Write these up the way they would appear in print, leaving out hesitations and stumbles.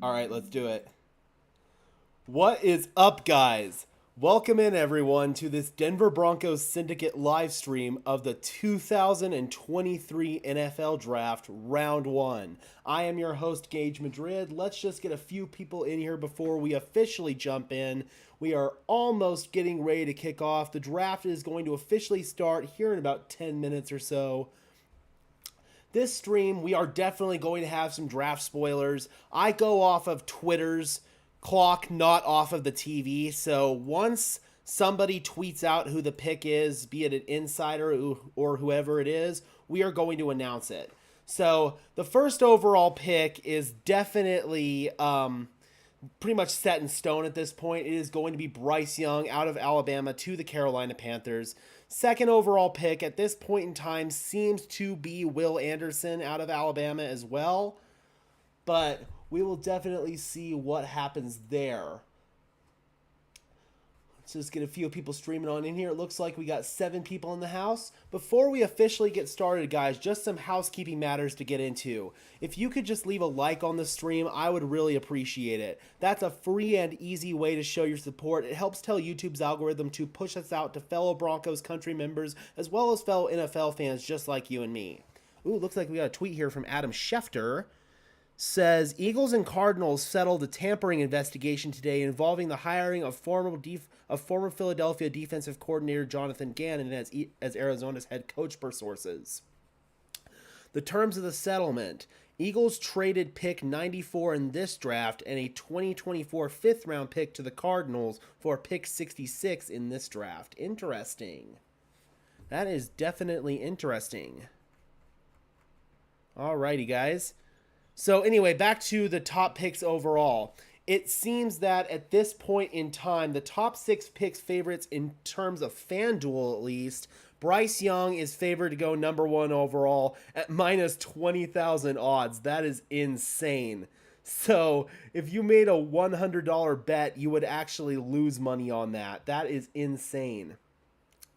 All right, let's do it. What is up, guys? Welcome in, everyone, to this Denver Broncos Syndicate live stream of the 2023 NFL Draft Round 1. I am your host, Gage Madrid. Let's just get a few people in here before we officially jump in. We are almost getting ready to kick off. The draft is going to officially start here in about 10 minutes or so. This stream, we are definitely going to have some draft spoilers. I go off of Twitter's clock, not off of the TV. So once somebody tweets out who the pick is, be it an insider or whoever it is, we are going to announce it. So the first overall pick is definitely pretty much set in stone at this point. It is going to be Bryce Young out of Alabama to the Carolina Panthers. Second overall pick at this point in time seems to be Will Anderson out of Alabama as well. But we will definitely see what happens there. Let's just get a few people streaming on in here. It looks like we got 7 people in the house. Before we officially get started, guys, just some housekeeping matters to get into. If you could just leave a like on the stream, I would really appreciate it. That's a free and easy way to show your support. It helps tell YouTube's algorithm to push us out to fellow Broncos country members, as well as fellow NFL fans just like you and me. Ooh, looks like we got a tweet here from Adam Schefter. Says Eagles and Cardinals settled a tampering investigation today involving the hiring of former Philadelphia defensive coordinator Jonathan Gannon as Arizona's head coach per sources. The terms of the settlement: Eagles traded pick 94 in this draft and a 2024 fifth-round pick to the Cardinals for pick 66 in this draft. Interesting. That is definitely interesting. Alrighty, guys. So anyway, back to the top picks overall. It seems that at this point in time, the top 6 picks favorites in terms of FanDuel at least, Bryce Young is favored to go number 1 overall at minus 20,000 odds. That is insane. So if you made a $100 bet, you would actually lose money on that. That is insane.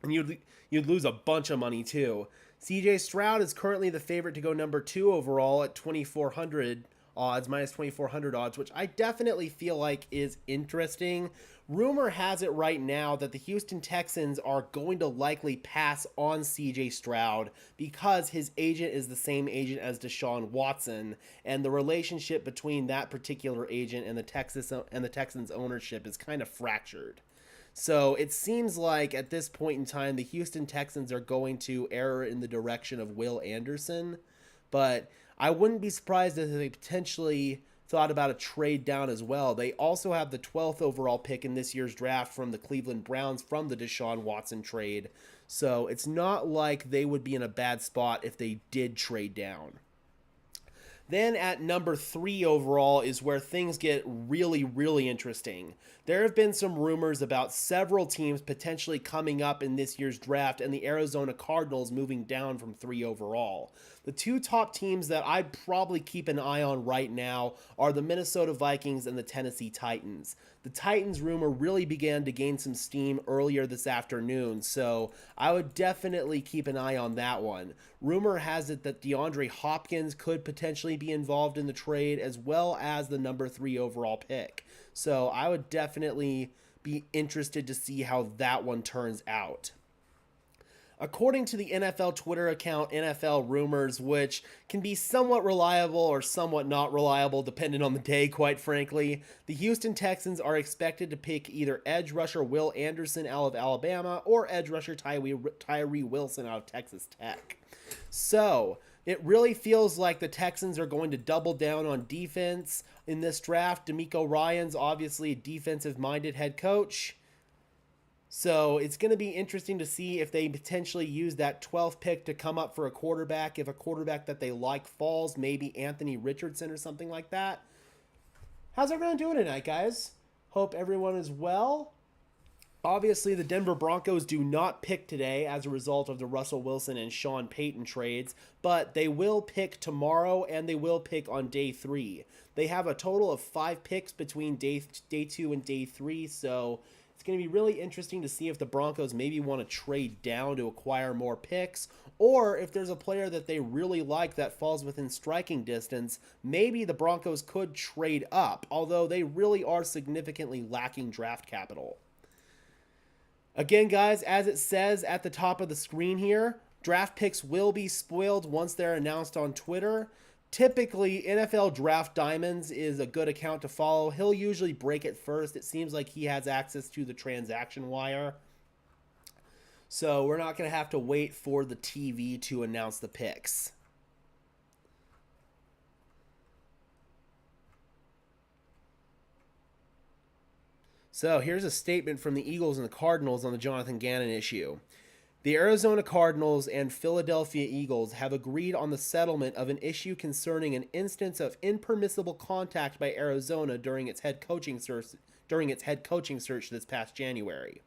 And you'd lose a bunch of money too. CJ Stroud is currently the favorite to go number 2 overall at 2,400 odds, minus 2,400 odds, which I definitely feel like is interesting. Rumor has it right now that the Houston Texans are going to likely pass on CJ Stroud because his agent is the same agent as Deshaun Watson, and the relationship between that particular agent and the Texans ownership is kind of fractured. So it seems like at this point in time, the Houston Texans are going to err in the direction of Will Anderson. But I wouldn't be surprised if they potentially thought about a trade down as well. They also have the 12th overall pick in this year's draft from the Cleveland Browns from the Deshaun Watson trade. So it's not like they would be in a bad spot if they did trade down. Then at number 3 overall is where things get really, really interesting. There have been some rumors about several teams potentially coming up in this year's draft and the Arizona Cardinals moving down from 3 overall. The 2 top teams that I'd probably keep an eye on right now are the Minnesota Vikings and the Tennessee Titans. The Titans rumor really began to gain some steam earlier this afternoon, so I would definitely keep an eye on that one. Rumor has it that DeAndre Hopkins could potentially be involved in the trade, as well as the number 3 overall pick. So I would definitely be interested to see how that one turns out. According to the NFL Twitter account NFL Rumors, which can be somewhat reliable or somewhat not reliable depending on the day, quite frankly, the Houston Texans are expected to pick either edge rusher Will Anderson out of Alabama or edge rusher Tyree Wilson out of Texas Tech. So it really feels like the Texans are going to double down on defense in this draft. DeMeco Ryans obviously a defensive-minded head coach. So it's going to be interesting to see if they potentially use that 12th pick to come up for a quarterback. If a quarterback that they like falls, maybe Anthony Richardson or something like that. How's everyone doing tonight, guys? Hope everyone is well. Obviously, the Denver Broncos do not pick today as a result of the Russell Wilson and Sean Payton trades, but they will pick tomorrow and they will pick on day 3. They have a total of 5 picks between day 2 and day 3, so It's going to be really interesting to see if the Broncos maybe want to trade down to acquire more picks, or if there's a player that they really like that falls within striking distance, maybe the Broncos could trade up, although they really are significantly lacking draft capital. Again, guys, as it says at the top of the screen here, draft picks will be spoiled once they're announced on Twitter. Typically, NFL Draft Diamonds is a good account to follow. He'll usually break it first. It seems like he has access to the transaction wire. So we're not going to have to wait for the TV to announce the picks. So here's a statement from the Eagles and the Cardinals on the Jonathan Gannon issue. The Arizona Cardinals and Philadelphia Eagles have agreed on the settlement of an issue concerning an instance of impermissible contact by Arizona during its head coaching search this past January.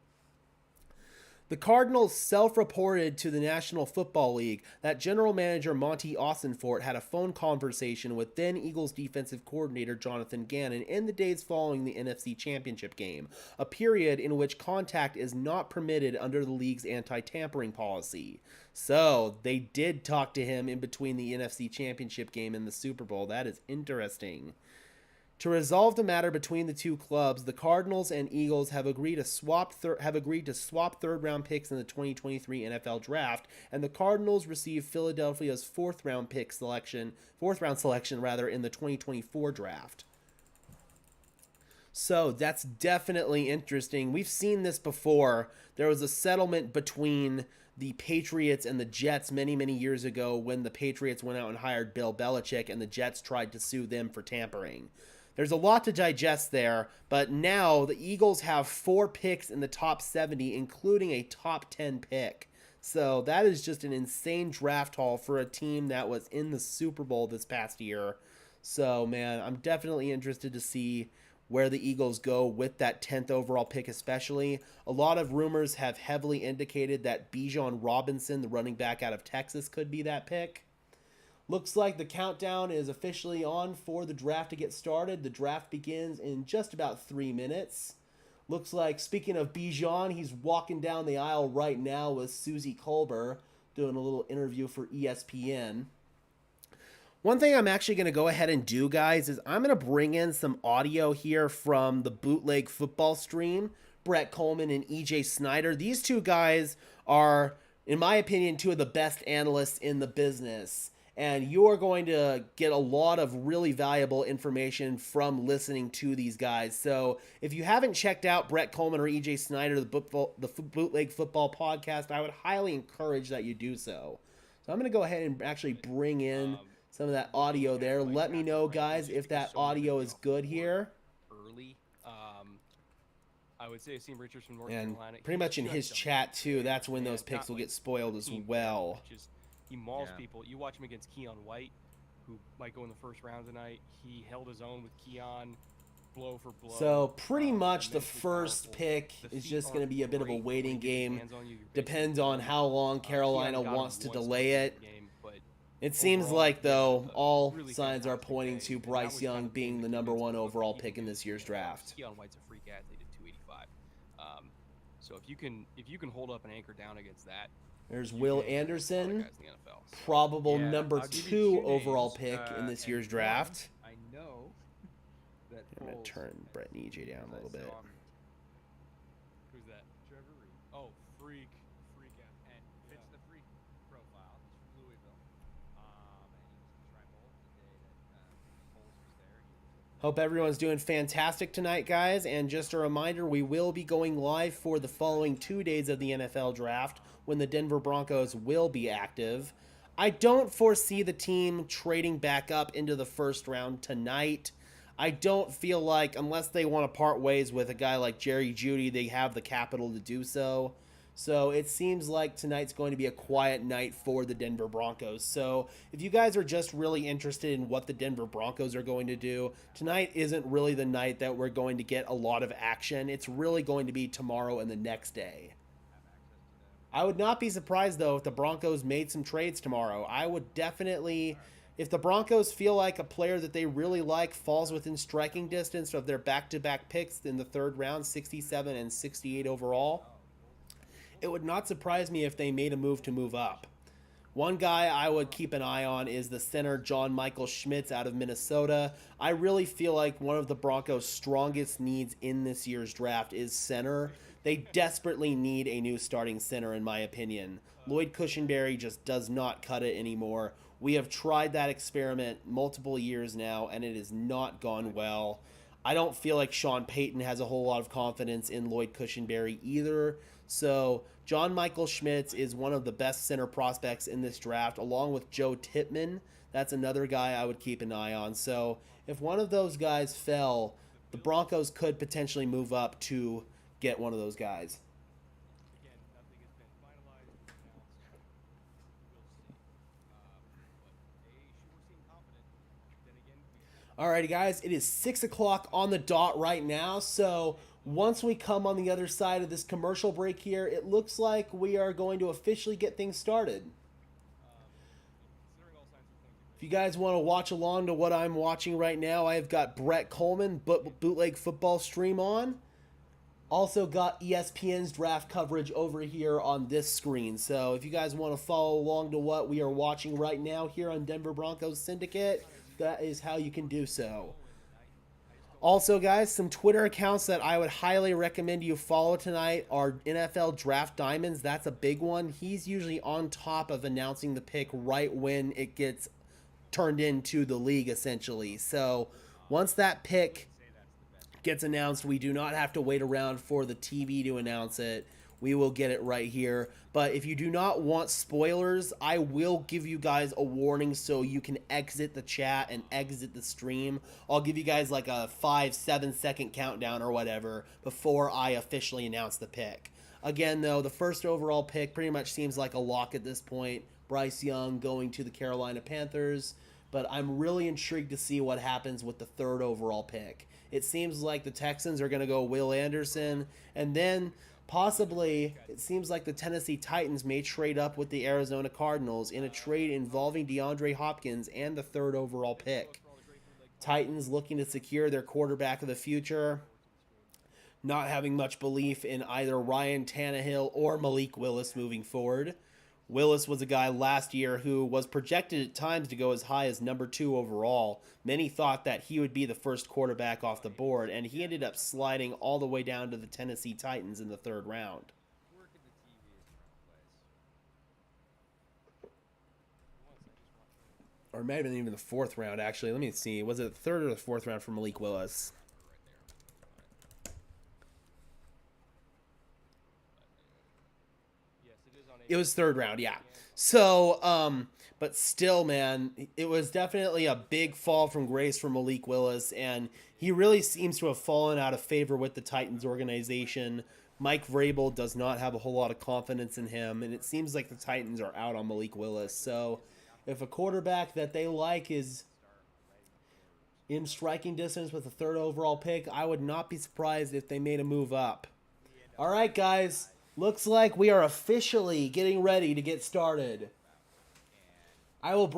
The Cardinals self-reported to the National Football League that general manager Monty Austinfort had a phone conversation with then Eagles defensive coordinator Jonathan Gannon in the days following the NFC Championship game, a period in which contact is not permitted under the league's anti-tampering policy. So, they did talk to him in between the NFC Championship game and the Super Bowl. That is interesting. To resolve the matter between the two clubs, the Cardinals and Eagles have agreed to swap third-round picks in the 2023 NFL Draft, and the Cardinals receive Philadelphia's fourth-round selection in the 2024 Draft. So that's definitely interesting. We've seen this before. There was a settlement between the Patriots and the Jets many, many years ago when the Patriots went out and hired Bill Belichick, and the Jets tried to sue them for tampering. There's a lot to digest there, but now the Eagles have 4 picks in the top 70, including a top 10 pick. So that is just an insane draft haul for a team that was in the Super Bowl this past year. So, man, I'm definitely interested to see where the Eagles go with that 10th overall pick especially. A lot of rumors have heavily indicated that Bijan Robinson, the running back out of Texas, could be that pick. Looks like the countdown is officially on for the draft to get started. The draft begins in just about 3 minutes. Looks like, speaking of Bijan, he's walking down the aisle right now with Susie Colbert, doing a little interview for ESPN. One thing I'm actually going to go ahead and do, guys, is I'm going to bring in some audio here from the Bootleg Football stream. Brett Coleman and EJ Snyder. These two guys are, in my opinion, two of the best analysts in the business. And you are going to get a lot of really valuable information from listening to these guys. So if you haven't checked out Brett Coleman or EJ Snyder, the Bootleg Football podcast, I would highly encourage that you do so. So I'm going to go ahead and actually bring in some of that audio there. Let me know, guys, if that audio is good here. Early. I would say Asim Richardson, North And Carolina. pretty much in his chat, too, that's when those picks will get spoiled as well. He mauls people. You watch him against Keon White, who might go in the first round tonight. He held his own with Keon, blow for blow. So pretty much the first pick is just going to be a bit of a waiting game. Depends on how long Carolina wants to delay it. It seems like, though, all signs are pointing to Bryce Young being the number 1 overall pick in this year's draft. Keon White's a freak athlete at 285. So if you can hold up and anchor down against that. There's Will Anderson, probable number 2 overall pick in this year's draft. I know that I'm going to turn Brett and EJ down a little bit. Who's that? Trevor Reed. Oh, freak And fits the freak profile. He's from Louisville. And he was in Tribal the day that Foles was there. Hope everyone's doing fantastic tonight, guys. And just a reminder, we will be going live for the following 2 days of the NFL draft when the Denver Broncos will be active. I don't foresee the team trading back up into the first round tonight. I don't feel like, unless they want to part ways with a guy like Jerry Jeudy, they have the capital to do so. So it seems like tonight's going to be a quiet night for the Denver Broncos. So if you guys are just really interested in what the Denver Broncos are going to do, tonight isn't really the night that we're going to get a lot of action. It's really going to be tomorrow and the next day. I would not be surprised, though, if the Broncos made some trades tomorrow. I would definitely, If the Broncos feel like a player that they really like falls within striking distance of their back-to-back picks in the third round, 67 and 68 overall, it would not surprise me if they made a move up. One guy I would keep an eye on is the center John Michael Schmitz out of Minnesota. I really feel like one of the Broncos' strongest needs in this year's draft is center. They desperately need a new starting center, in my opinion. Lloyd Cushenberry just does not cut it anymore. We have tried that experiment multiple years now, and it has not gone well. I don't feel like Sean Payton has a whole lot of confidence in Lloyd Cushenberry either. So John Michael Schmitz is one of the best center prospects in this draft, along with Joe Tippmann. That's another guy I would keep an eye on. So if one of those guys fell, the Broncos could potentially move up to get one of those guys. Again, nothing has been finalized or announced. We'll see. But they sure seem confident. Then again, Alrighty, guys, it is 6 o'clock on the dot right now. So once we come on the other side of this commercial break here, it looks like we are going to officially get things started. considering all signs are pointing If you guys want to watch along to what I'm watching right now, I have got Brett Coleman, Bootleg Football Stream on. Also got ESPN's draft coverage over here on this screen. So if you guys want to follow along to what we are watching right now here on Denver Broncos Syndicate, that is how you can do so. Also, guys, some Twitter accounts that I would highly recommend you follow tonight are NFL Draft Diamonds. That's a big one. He's usually on top of announcing the pick right when it gets turned into the league, essentially. So once that pick gets announced, we do not have to wait around for the TV to announce it. We will get it right here. But if you do not want spoilers, I will give you guys a warning so you can exit the chat and exit the stream. I'll give you guys like a 5-7 second countdown or whatever before I officially announce the pick. Again, though, the first overall pick pretty much seems like a lock at this point. Bryce Young going to the Carolina Panthers. But I'm really intrigued to see what happens with the third overall pick. It seems like the Texans are going to go Will Anderson, and then possibly it seems like the Tennessee Titans may trade up with the Arizona Cardinals in a trade involving DeAndre Hopkins and the third overall pick. Titans looking to secure their quarterback of the future, not having much belief in either Ryan Tannehill or Malik Willis moving forward. Willis was a guy last year who was projected at times to go as high as number 2 overall. Many thought that he would be the first quarterback off the board, and he ended up sliding all the way down to the Tennessee Titans in the third round. Working the TV is the wrong place. Or maybe even the fourth round, actually. Let me see. Was it the third or the fourth round for Malik Willis? yes, it is on It was third round, yeah. So, but still, man, it was definitely a big fall from grace for Malik Willis, and he really seems to have fallen out of favor with the Titans organization. Mike Vrabel does not have a whole lot of confidence in him, and it seems like the Titans are out on Malik Willis. So, if a quarterback that they like is in striking distance with the third overall pick, I would not be surprised if they made a move up. All right, guys. Looks like we are officially getting ready to get started. I will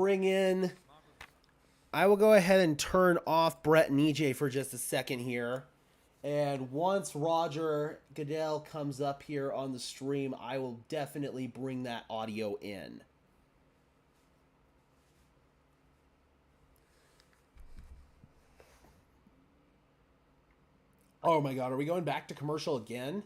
go ahead and turn off Brett and EJ for just a second here. And once Roger Goodell comes up here on the stream, I will definitely bring that audio in. Oh my God, are we going back to commercial again?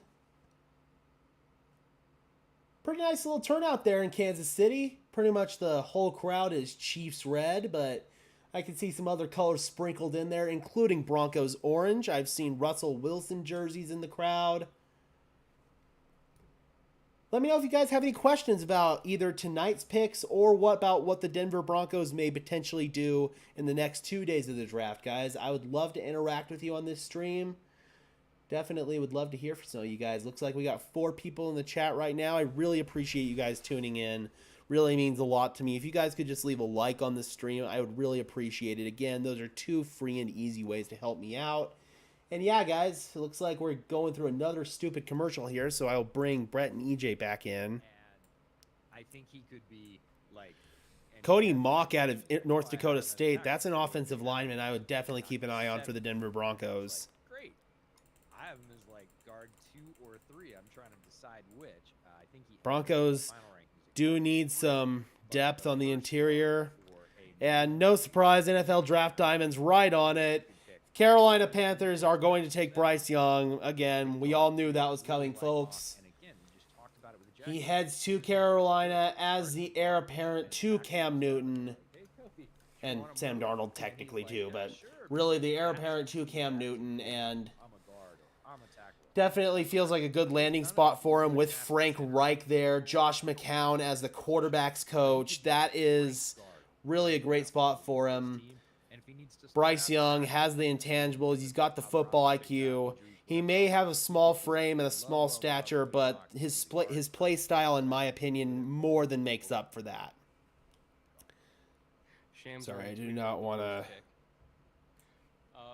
Pretty nice little turnout there in Kansas City. Pretty much the whole crowd is Chiefs red, but I can see some other colors sprinkled in there, including Broncos orange. I've seen Russell Wilson jerseys in the crowd. Let me know if you guys have any questions about either tonight's picks or about what the Denver Broncos may potentially do in the next 2 days of the draft, guys. I would love to interact with you on this stream. Definitely would love to hear from some of you guys. Looks like we got 4 people in the chat right now. I really appreciate you guys tuning in. Really means a lot to me. If you guys could just leave a like on the stream, I would really appreciate it. Again, those are 2 free and easy ways to help me out. And yeah, guys, it looks like we're going through another stupid commercial here, so I'll bring Brett and EJ back in. And I think he could be like an Cody Mock out of North Dakota State. That's an offensive lineman I would definitely keep an eye on for the Denver Broncos. Great. I have him as like guard 2 or 3. I'm trying to decide which. I think he Broncos do need some depth on the interior. And no surprise, NFL Draft Diamond's right on it. Carolina Panthers are going to take Bryce Young. Again, we all knew that was coming, folks. He heads to Carolina as the heir apparent to Cam Newton. And Sam Darnold technically too, but really the heir apparent to Cam Newton. And definitely feels like a good landing spot for him with Frank Reich there. Josh McCown as the quarterback's coach. That is really a great spot for him. Bryce Young has the intangibles. He's got the football IQ. He may have a small frame and a small stature, but his play style, in my opinion, more than makes up for that. Sorry, I do not want to...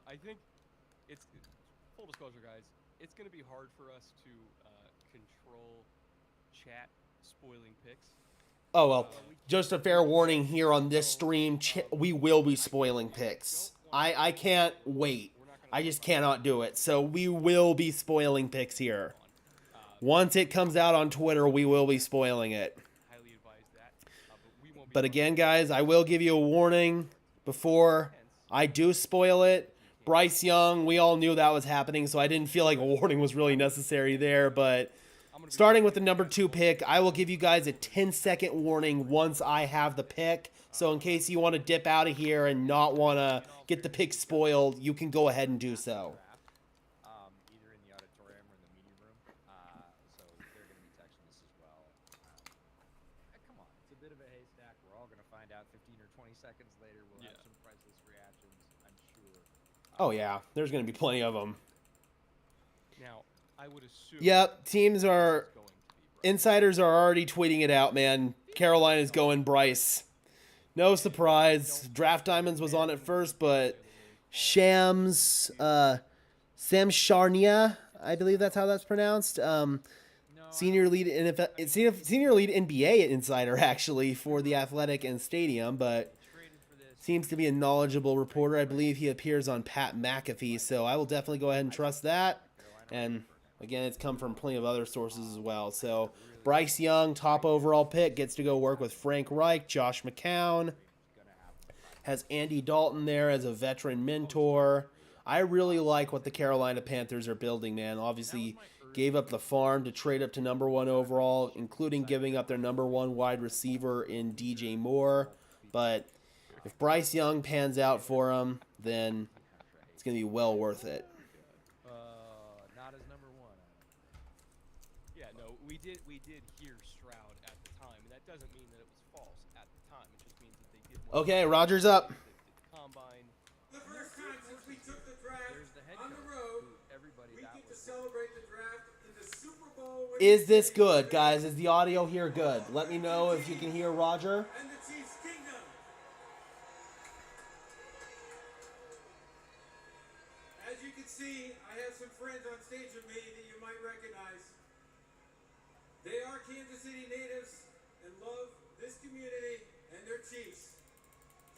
I think it's, full disclosure, guys, it's going to be hard for us to control chat spoiling picks. Oh, well, just a fair warning here on this stream, we will be spoiling picks. I can't wait. I just cannot do it. So we will be spoiling picks here. Once it comes out on Twitter, we will be spoiling it. Highly advise that. But again, guys, I will give you a warning before I do spoil it. Bryce Young, we all knew that was happening, so I didn't feel like a warning was really necessary there. But starting with the number 2 pick, I will give you guys a 10-second warning once I have the pick. So in case you want to dip out of here and not want to get the pick spoiled, you can go ahead and do so. Either in the auditorium or in the meeting room. So they're going to be texting us as well. Come on, it's a bit of a haystack. We're all going to find out 15 or 20 seconds later. We'll have some priceless reactions, I'm sure. Oh, yeah. There's going to be plenty of them. Now, I would assume... Yep, teams are... Insiders are already tweeting it out, man. Carolina's going Bryce. No surprise. Draft Diamonds was on it first, but Sam Charnia, I believe that's how that's pronounced. Senior lead NBA insider, actually, for The Athletic and Stadium, but seems to be a knowledgeable reporter. I believe he appears on Pat McAfee, so I will definitely go ahead and trust that. And again, it's come from plenty of other sources as well. So Bryce Young, top overall pick, gets to go work with Frank Reich, Josh McCown. Has Andy Dalton there as a veteran mentor. I really like what the Carolina Panthers are building, man. Obviously, gave up the farm to trade up to number 1 overall, including giving up their number 1 wide receiver in DJ Moore. But if Bryce Young pans out for them, then it's going to be well worth it. Not as number 1. Yeah, no, we did hear Stroud at the time, and that doesn't mean that it was false at the time. It just means that they did. Okay, Rogers up. Combine. The first time since we took the draft on the road, we get to celebrate the draft in the Super Bowl. Is this good, guys? Is the audio here good? Let me know if you can hear Roger. And the Chiefs Kingdom. As you can see, I have some friends on stage with me that you might recognize. They are Kansas City natives and love this community and their Chiefs.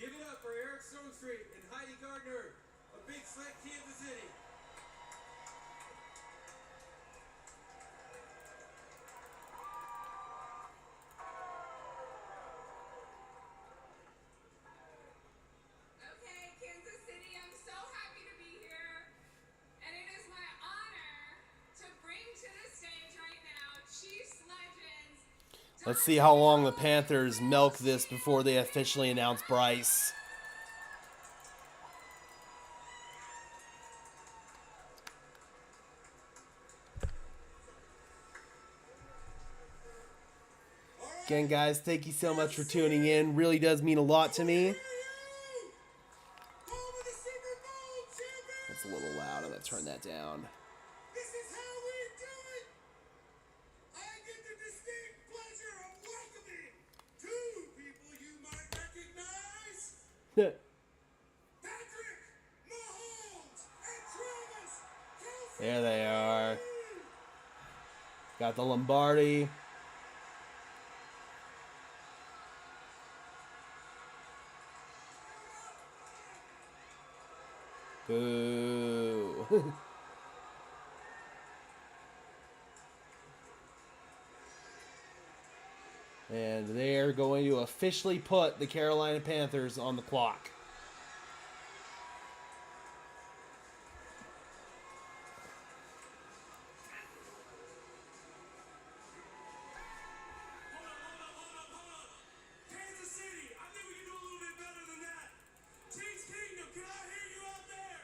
Give it up for Eric Stonestreet and Heidi Gardner of Big Slick, Kansas City. Okay, Kansas City, I'm so happy to be here. And it is my honor to bring to the stage right now Chiefs legends. Let's see how long the Panthers milk this before they officially announce Bryce. Again, guys, thank you so much for tuning in. Really does mean a lot to me. That's a little loud. I'm going to turn that down. This is how we do it! I get the distinct pleasure of welcoming two people you might recognize. Patrick Mahomes and Travis Kelce. There they are. Got the Lombardi. Boo. And they're going to officially put the Carolina Panthers on the clock. Kansas City, I think we can do a little bit better than that. Chiefs Kingdom, can I hear you out there?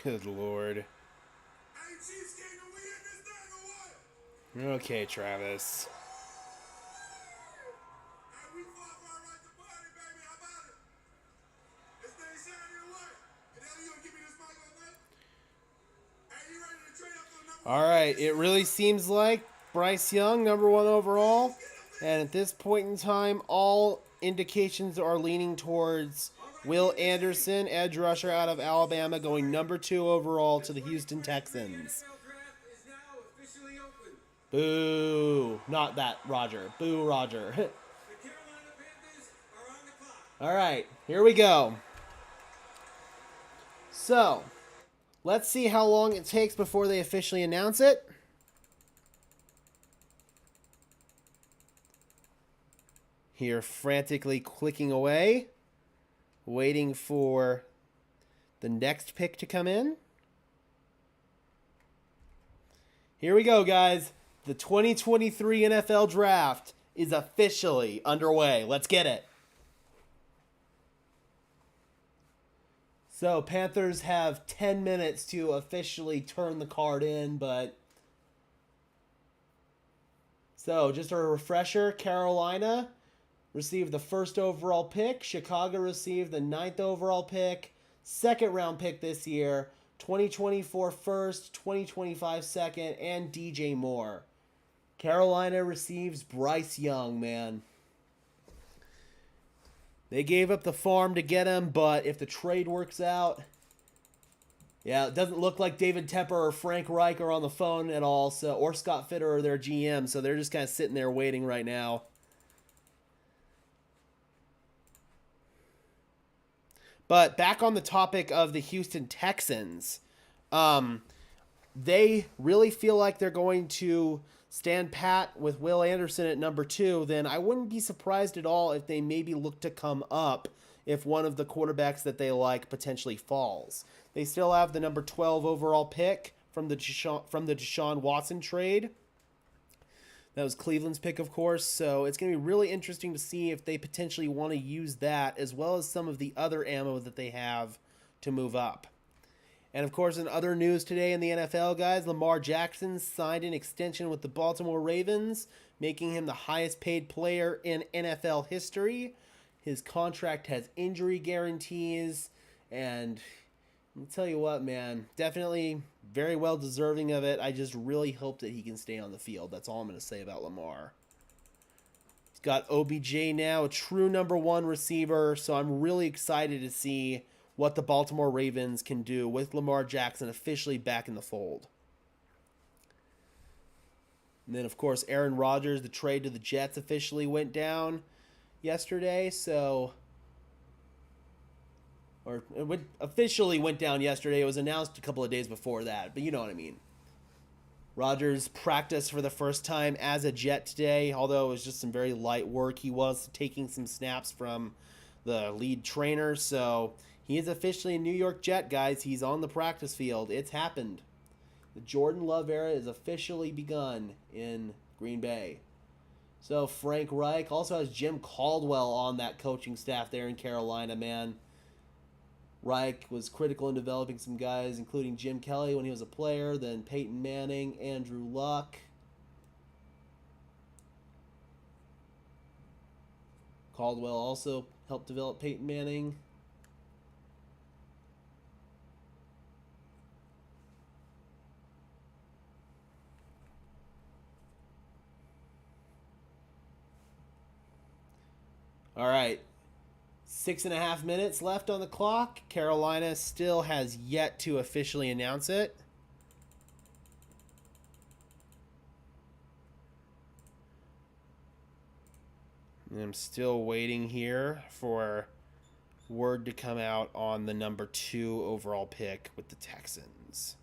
All right. Good Lord. Hey, Chiefs Kingdom, we in this thing or what? Okay, Travis. Hey, we fought for our right to party, baby. How about it? This thing shining or what? And now you gonna give me this mic all night? Hey, you ready to trade up for the number All right, it really seems like Bryce Young, number 1 overall. And at this point in time, all indications are leaning towards Will Anderson, edge rusher out of Alabama, going number 2 overall to the Houston Texans. NFL draft is now officially open. Boo. Not that, Roger. Boo, Roger. The Carolina Panthers are on the clock. All right, here we go. So, let's see how long it takes before they officially announce it. Here, frantically clicking away, waiting for the next pick to come in. Here we go, guys. The 2023 NFL Draft is officially underway. Let's get it. So, Panthers have 10 minutes to officially turn the card in, but... So, just a refresher, Carolina received the 1st overall pick. Chicago received the 9th overall pick. 2nd round pick this year. 2024 first, 2025 second, and DJ Moore. Carolina receives Bryce Young, man. They gave up the farm to get him, but if the trade works out... Yeah, it doesn't look like David Tepper or Frank Reich are on the phone at all, so or Scott Fitter or their GM, so they're just kind of sitting there waiting right now. But back on the topic of the Houston Texans, they really feel like they're going to stand pat with Will Anderson at number 2, then I wouldn't be surprised at all if they maybe look to come up if one of the quarterbacks that they like potentially falls. They still have the number 12 overall pick from the Deshaun Watson trade. That was Cleveland's pick, of course, so it's going to be really interesting to see if they potentially want to use that as well as some of the other ammo that they have to move up. And, of course, in other news today in the NFL, guys, Lamar Jackson signed an extension with the Baltimore Ravens, making him the highest paid player in NFL history. His contract has injury guarantees, and I'll tell you what, man, definitely very well deserving of it. I just really hope that he can stay on the field. That's all I'm going to say about Lamar. He's got OBJ now, a true number 1 receiver, so I'm really excited to see what the Baltimore Ravens can do with Lamar Jackson officially back in the fold. And then, of course, Aaron Rodgers, the trade to the Jets officially went down yesterday, so... Or it officially went down yesterday. It was announced a couple of days before that, but you know what I mean. Rodgers practiced for the first time as a Jet today, although it was just some very light work. He was taking some snaps from the lead trainer, so he is officially a New York Jet, guys. He's on the practice field. It's happened. The Jordan Love era is officially begun in Green Bay. So Frank Reich also has Jim Caldwell on that coaching staff there in Carolina, man. Reich was critical in developing some guys, including Jim Kelly when he was a player, then Peyton Manning, Andrew Luck. Caldwell also helped develop Peyton Manning. All right. 6.5 minutes left on the clock. Carolina still has yet to officially announce it. And I'm still waiting here for word to come out on the number 2 overall pick with the Texans.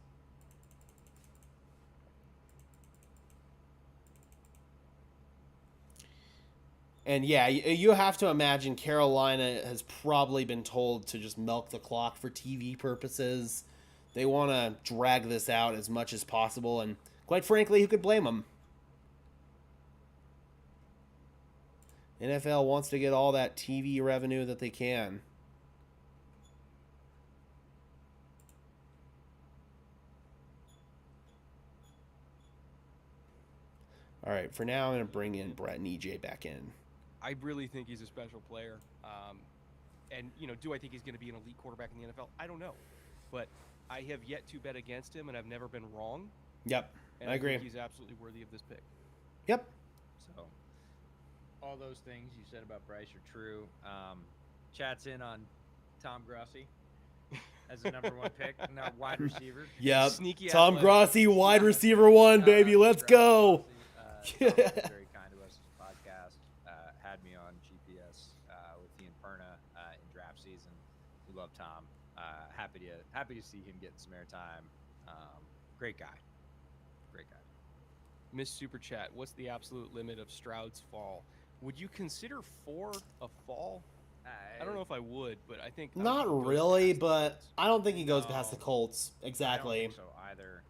And yeah, you have to imagine Carolina has probably been told to just milk the clock for TV purposes. They want to drag this out as much as possible, and quite frankly, who could blame them? NFL wants to get all that TV revenue that they can. All right, for now, I'm going to bring in Brett and EJ back in. I really think he's a special player. And, do I think he's going to be an elite quarterback in the NFL? I don't know. But I have yet to bet against him, and I've never been wrong. Yep, and I agree. Think he's absolutely worthy of this pick. Yep. So, all those things you said about Bryce are true. Chat's in on Tom Grossi as the number 1 pick, not wide receiver. Yep. Sneaky Tom athletic. Grossi, wide receiver 1, baby. Let's go. Tom was very kind to us as a podcast. Had me on GPS with Ian Perna in draft season. We love Tom. Happy to see him getting some airtime. Great guy. Miss Super Chat, what's the absolute limit of Stroud's fall? Would you consider 4 a fall? I don't know if I would, but I think... Not really, but I don't think he goes past the Colts. Exactly. I don't think so either.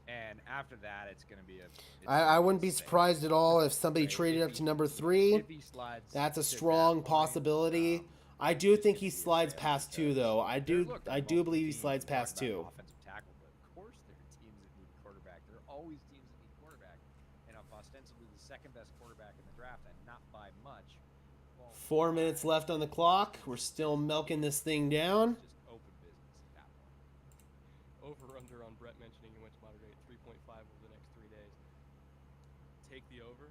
And after that, it's going to be I wouldn't be surprised at all if somebody traded up to number 3. That's a strong possibility. I do think he slides past 2, though. I do believe he slides past 2. Offensive tackle, but of course there are teams that need quarterback. There are always teams that need quarterback. And ostensibly the second best quarterback in the draft, and not by much. 4 minutes left on the clock. We're still milking this thing down. Just open business at that point. Over-under on Brett mentioning he went to Mater Dei at 3.5 over the next 3 days. Take the over.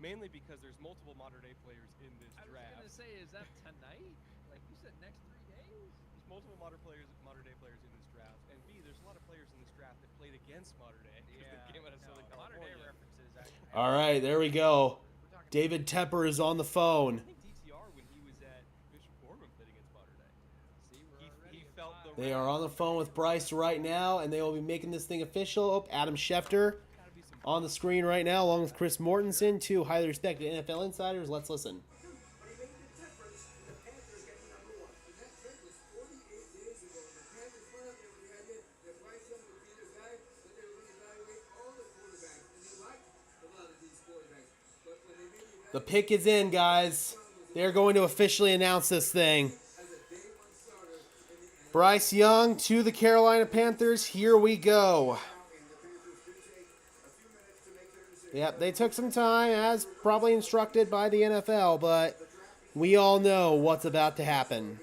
Mainly because there's multiple Mater Dei players in this draft. I was going to say, is that tonight? Like you said, next 3 days? There's multiple Mater Dei players in this draft. And B, there's a lot of players in this draft that played against Mater Dei. Because they came out of Southern Mater Dei California. references. All right, there we go. David Tepper is on the phone. I think DTR, when he was at Bishop Gorman, played against Mater Dei. See, He felt the They are on the phone with Bryce right now, and they will be making this thing official. Oh, Adam Schefter on the screen right now, along with Chris Mortensen, 2 highly respected NFL insiders. Let's listen. The pick is in, guys. They're going to officially announce this thing. Bryce Young to the Carolina Panthers. Here we go. Yep, they took some time, as probably instructed by the NFL, but we all know what's about to happen.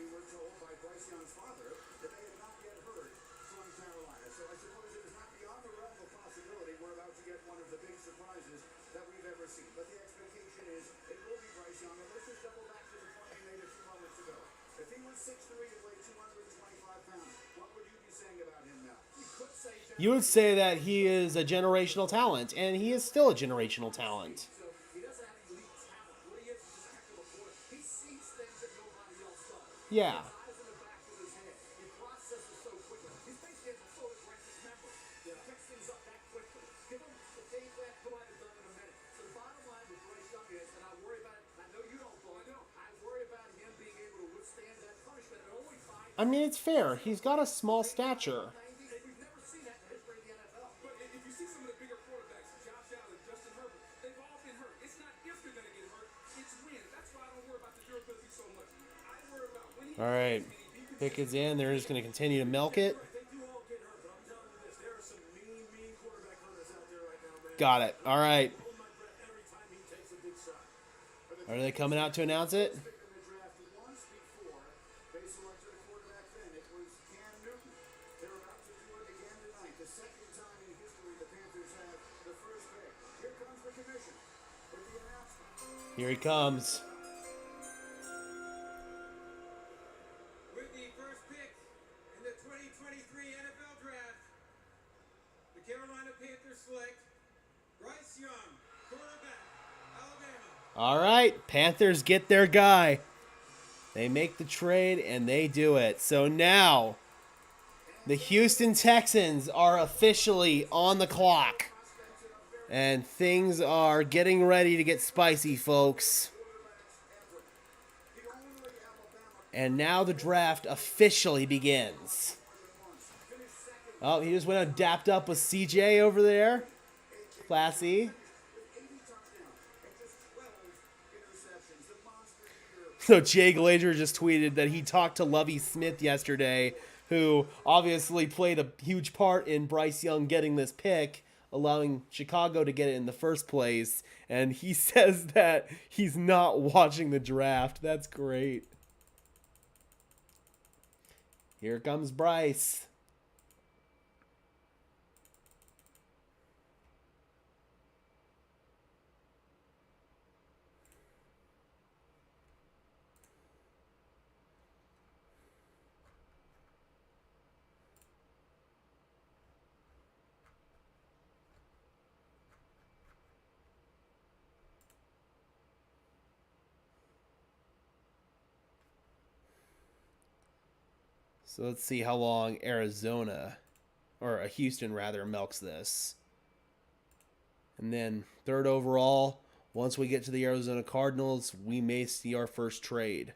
You would say that he is a generational talent, and he is still a generational talent. Yeah. I mean, it's fair. He's got a small stature. All right, pick is in. They're just going to continue to milk it. Got it. All right. Are they coming out to announce it? Here he comes. With the first pick in the 2023 NFL Draft, the Carolina Panthers select Bryce Young, quarterback, Alabama. All right, Panthers get their guy. They make the trade, and they do it. So now, the Houston Texans are officially on the clock. And things are getting ready to get spicy, folks. And now the draft officially begins. Oh, he just went and dapped up with CJ over there. Classy. So Jay Glazer just tweeted that he talked to Lovie Smith yesterday, who obviously played a huge part in Bryce Young getting this pick, allowing Chicago to get it in the first place. And he says that he's not watching the draft. That's great. Here comes Bryce. So let's see how long Arizona, or Houston rather, milks this. And then third overall, once we get to the Arizona Cardinals, we may see our first trade.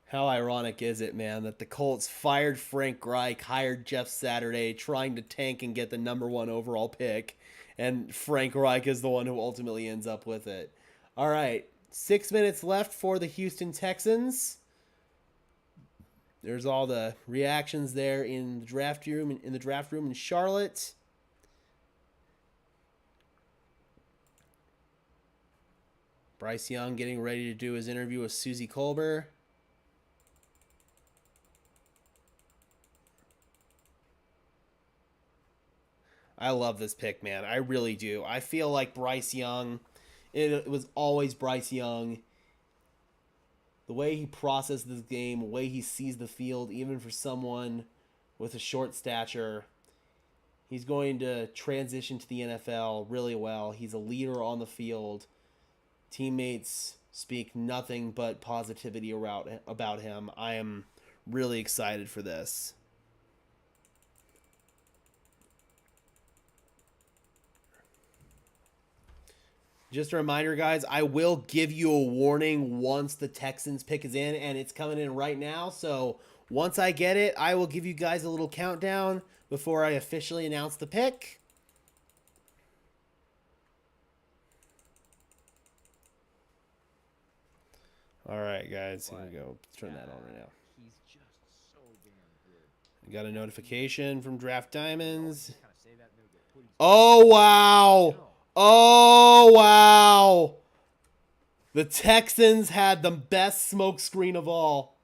How ironic is it, man, that the Colts fired Frank Reich, hired Jeff Saturday, trying to tank and get the #1 overall pick, and Frank Reich is the one who ultimately ends up with it. All right, 6 minutes left for the Houston Texans. There's all the reactions there in the draft room in Charlotte. Bryce Young getting ready to do his interview with Susie Colbert. I love this pick, man. I really do. I feel like Bryce Young, it was always Bryce Young. The way he processes this game, the way he sees the field, even for someone with a short stature, he's going to transition to the NFL really well. He's a leader on the field. Teammates speak nothing but positivity about him. I am really excited for this. Just a reminder, guys, I will give you a warning once the Texans pick is in, and it's coming in right now. So once I get it, I will give you guys a little countdown before I officially announce the pick. All right, guys, here we go. Let's turn that on right now. He's just so damn good. I got a notification from Draft Diamonds. Kind of say that no good. Please. Oh, wow. Oh, wow. The Texans had the best smoke screen of all.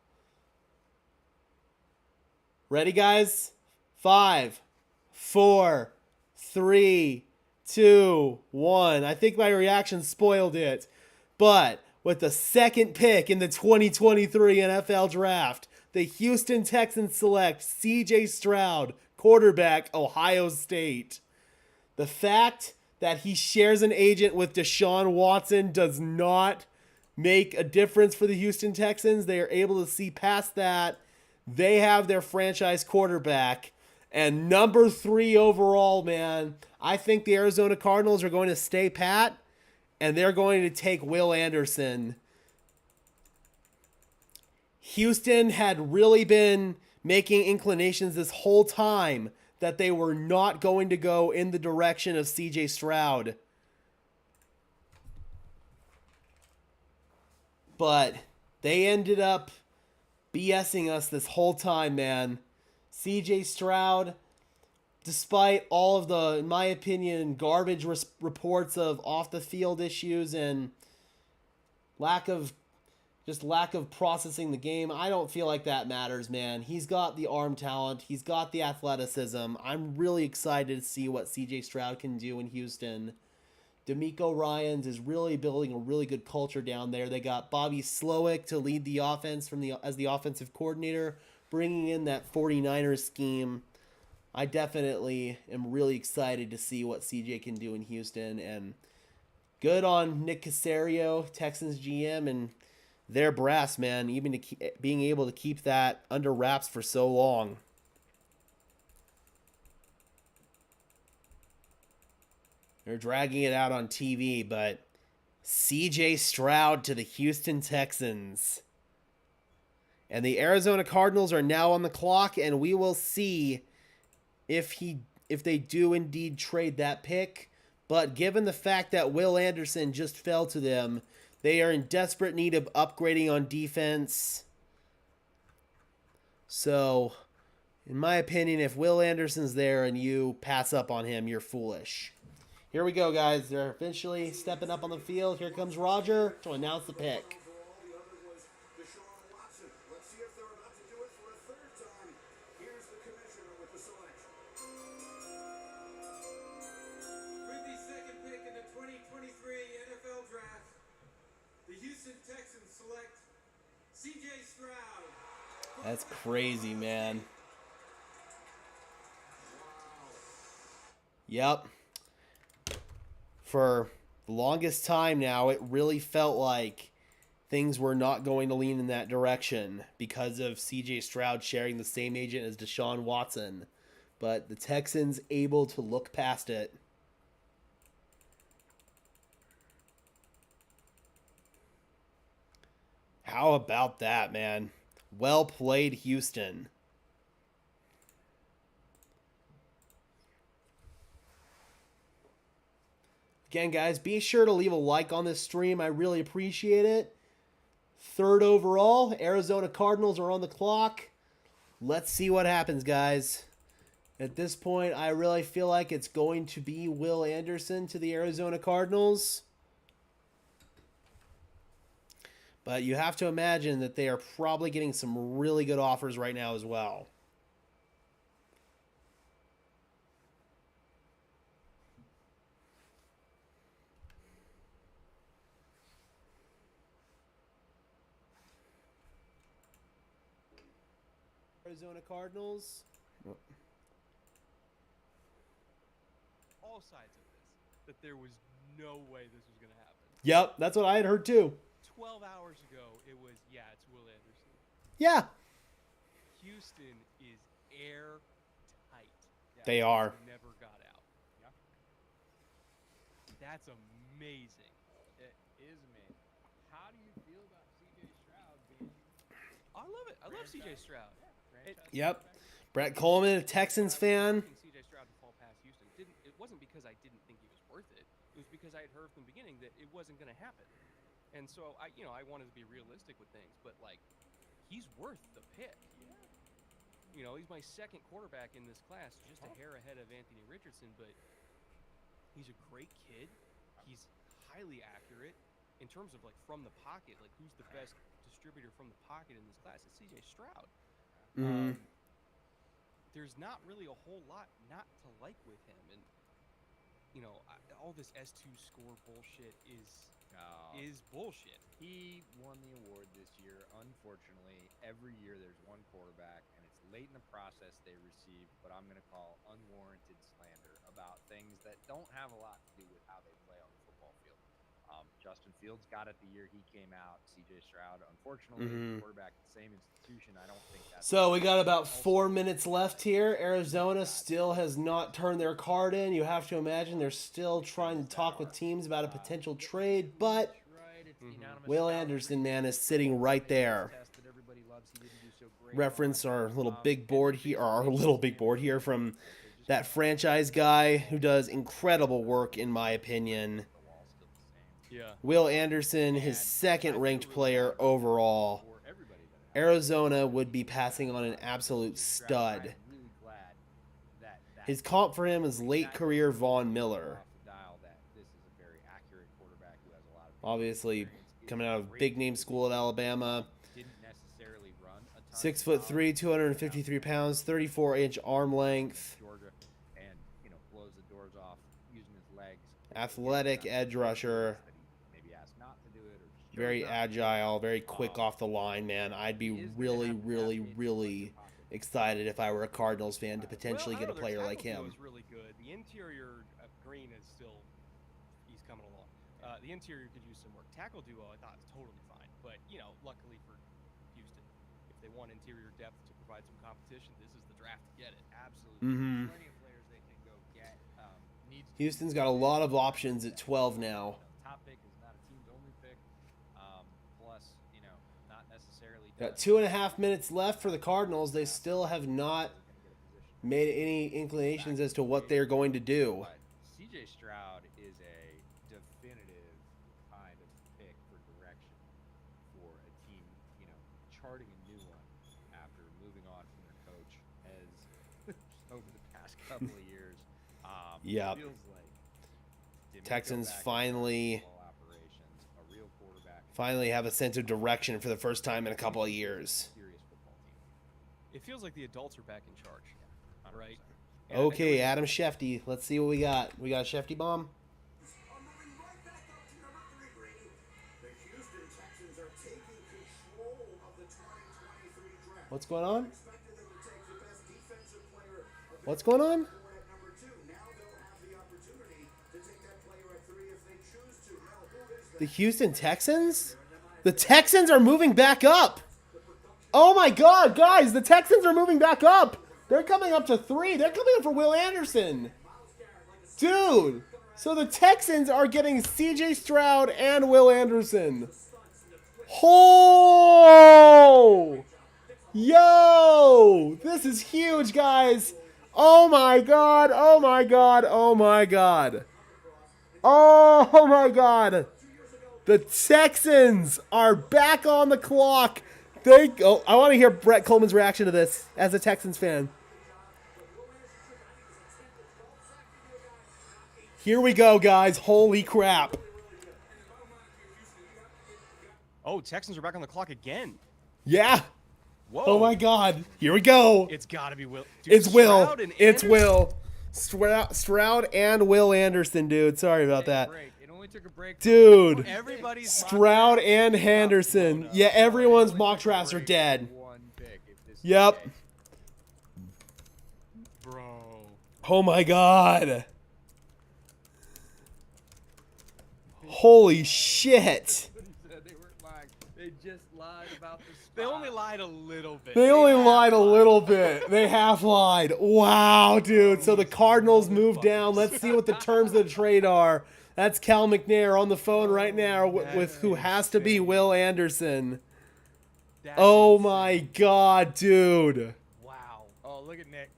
Ready, guys? 5, 4, 3, 2, 1. I think my reaction spoiled it. But with the second pick in the 2023 NFL Draft, the Houston Texans select C.J. Stroud, quarterback, Ohio State. The fact that he shares an agent with Deshaun Watson does not make a difference for the Houston Texans. They are able to see past that. They have their franchise quarterback. And number 3 overall, man, I think the Arizona Cardinals are going to stay pat, and they're going to take Will Anderson. Houston had really been making inclinations this whole time that they were not going to go in the direction of C.J. Stroud. But they ended up BSing us this whole time, man. C.J. Stroud, despite all of the, in my opinion, garbage reports of off-the-field issues and lack of processing the game, I don't feel like that matters, man. He's got the arm talent. He's got the athleticism. I'm really excited to see what C.J. Stroud can do in Houston. D'Amico Ryans is really building a really good culture down there. They got Bobby Slowick to lead the offense as the offensive coordinator, bringing in that 49ers scheme. I definitely am really excited to see what CJ can do in Houston, and good on Nick Caserio, Texans GM, and their brass, man, even being able to keep that under wraps for so long. They're dragging it out on TV, but CJ Stroud to the Houston Texans. And the Arizona Cardinals are now on the clock, and we will see if they do indeed trade that pick. But given the fact that Will Anderson just fell to them, they are in desperate need of upgrading on defense. So, in my opinion, if Will Anderson's there and you pass up on him, you're foolish. Here we go, guys. They're officially stepping up on the field. Here comes Roger to announce the pick. The other was Deshaun Watson. Let's see if they're about to do it for a third time. Here's the commissioner with the selection. With the second pick in the 2023 NFL Draft, the Houston Texans select C.J. Stroud. That's crazy, man. Yep. For the longest time now, it really felt like things were not going to lean in that direction because of C.J. Stroud sharing the same agent as Deshaun Watson. But the Texans able to look past it. How about that, man? Well played, Houston. Again, guys, be sure to leave a like on this stream. I really appreciate it. Third overall, Arizona Cardinals are on the clock. Let's see what happens, guys. At this point, I really feel like it's going to be Will Anderson to the Arizona Cardinals. But you have to imagine that they are probably getting some really good offers right now as well. Arizona Cardinals. All sides of this, that there was no way this was going to happen. Yep, that's what I had heard too. 12 hours ago, it was, yeah, it's Will Anderson. Yeah, Houston is airtight. Yeah, they are. Never got out. Yeah. That's amazing. It is amazing. How do you feel about C.J. Stroud being I love it. I love C.J. Stroud. franchise? Yep. Brett Coleman, a Texans fan. C.J. Stroud to fall past Houston. It wasn't because I didn't think he was worth it. It was because I had heard from the beginning that it wasn't going to happen. And so I wanted to be realistic with things, but like, he's worth the pick. Yeah. You know, he's my second quarterback in this class, just a hair ahead of Anthony Richardson, but he's a great kid. He's highly accurate in terms of like from the pocket. Like, who's the best distributor from the pocket in this class? It's C.J. Stroud. Mhm. There's not really a whole lot not to like with him, and you know, all this S2 score bullshit is bullshit. He won the award this year. Unfortunately, every year there's one quarterback, and it's late in the process they receive what I'm going to call unwarranted slander about things that don't have a lot to do with how they play on the football field. Justin Fields got it the year he came out. C.J. Stroud, unfortunately, quarterback at the same institution. I don't think that's... So we got about 4 minutes left here. Arizona still has not turned their card in. You have to imagine they're still trying to talk with teams about a potential trade, but Will Anderson, man, is sitting right there. Reference our little big board here, from that franchise guy who does incredible work, in my opinion. Yeah. Will Anderson, his second-ranked player overall. Arizona would be passing on an absolute stud. His comp for him is late career Von Miller. Obviously, coming out of big name school at Alabama. 6'3", 253 pounds, 34-inch arm length. Athletic edge rusher. That he maybe asked not to do it or just Very chose not to. agile, very quick off the line, man. I'd be really excited if I were a Cardinals fan to potentially get a player like him. Is really good. The interior Green is still he's coming along. The interior could use some work. Tackle duo I thought was totally fine, but luckily for Houston, if they want interior depth to provide some competition, this is the draft to get it. Absolutely. Plenty of players they can go get. Houston's got a lot of options at 12 now. Top pick is not a team's only pick. Plus, not necessarily. Got 2.5 minutes left for the Cardinals. They still have not made any inclinations as to what they're going to do. But CJ Stroud is a definitive kind of pick for direction for a team, charting a new one after moving on from their coach as over the past couple of years. Yep. Feels like Texans back finally operations, a real quarterback, have a sense of direction for the first time in a couple of years. serious football team. It feels like the adults are back in charge, right? Okay, Adam Shefty. Let's see what we got. We got a Shefty bomb. Are moving right back up to number 3, Brady. The Houston Texans are taking control of the 2023 draft. What's going on? Expected them to take the best defensive player of the What's going on? board at number 2. Now they'll have the opportunity to take that player at 3 if they choose to. Now, who is that? The Houston Texans? The Texans are moving back up. Oh my God, guys, the Texans are moving back up. They're coming up to 3. They're coming up for Will Anderson. Dude, so the Texans are getting CJ Stroud and Will Anderson. Oh! Yo! This is huge, guys. Oh my God, oh my God, oh my God. Oh my God. The Texans are back on the clock. I want to hear Brett Coleman's reaction to this as a Texans fan. Here we go, guys. Holy crap. Oh, Texans are back on the clock again. Yeah. Whoa. Oh my God. Here we go. It's got to be Will. Dude, It's Will. Stroud and It's Anderson? Will. Stroud and Will Anderson, dude. Sorry about that. It only took a break. Dude. Everybody's Stroud and Henderson. Yeah, everyone's mock drafts are dead. One pick if this is Yep. the case. bro. Oh my God. Holy shit. They weren't lying. They just lied about the spot. They only lied a little bit. They only lied a little bit. They half lied. Wow, dude. So the Cardinals moved down. Let's see what the terms of the trade are. That's Cal McNair on the phone right now with who has to be Will Anderson. That's Oh insane. my God, dude. Wow. Oh, look at Nick.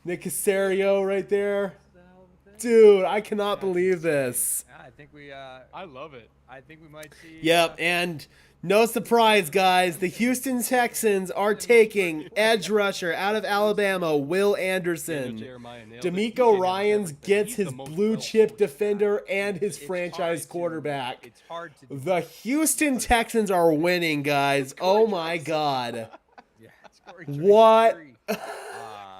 Nick Casario right there. Dude, I cannot believe this. I think we I love it. I think we might see Yep, and no surprise, guys. The Houston Texans are taking edge rusher out of Alabama, Will Anderson. Jeremiah nailed it. D'Amico He Ryans everything. gets He's his the most blue chip well-spoken defender and his It's franchise hard to- quarterback. It's hard to The Houston Texans are winning, guys. Oh my God. Yeah, it's Corey Trice What? 3.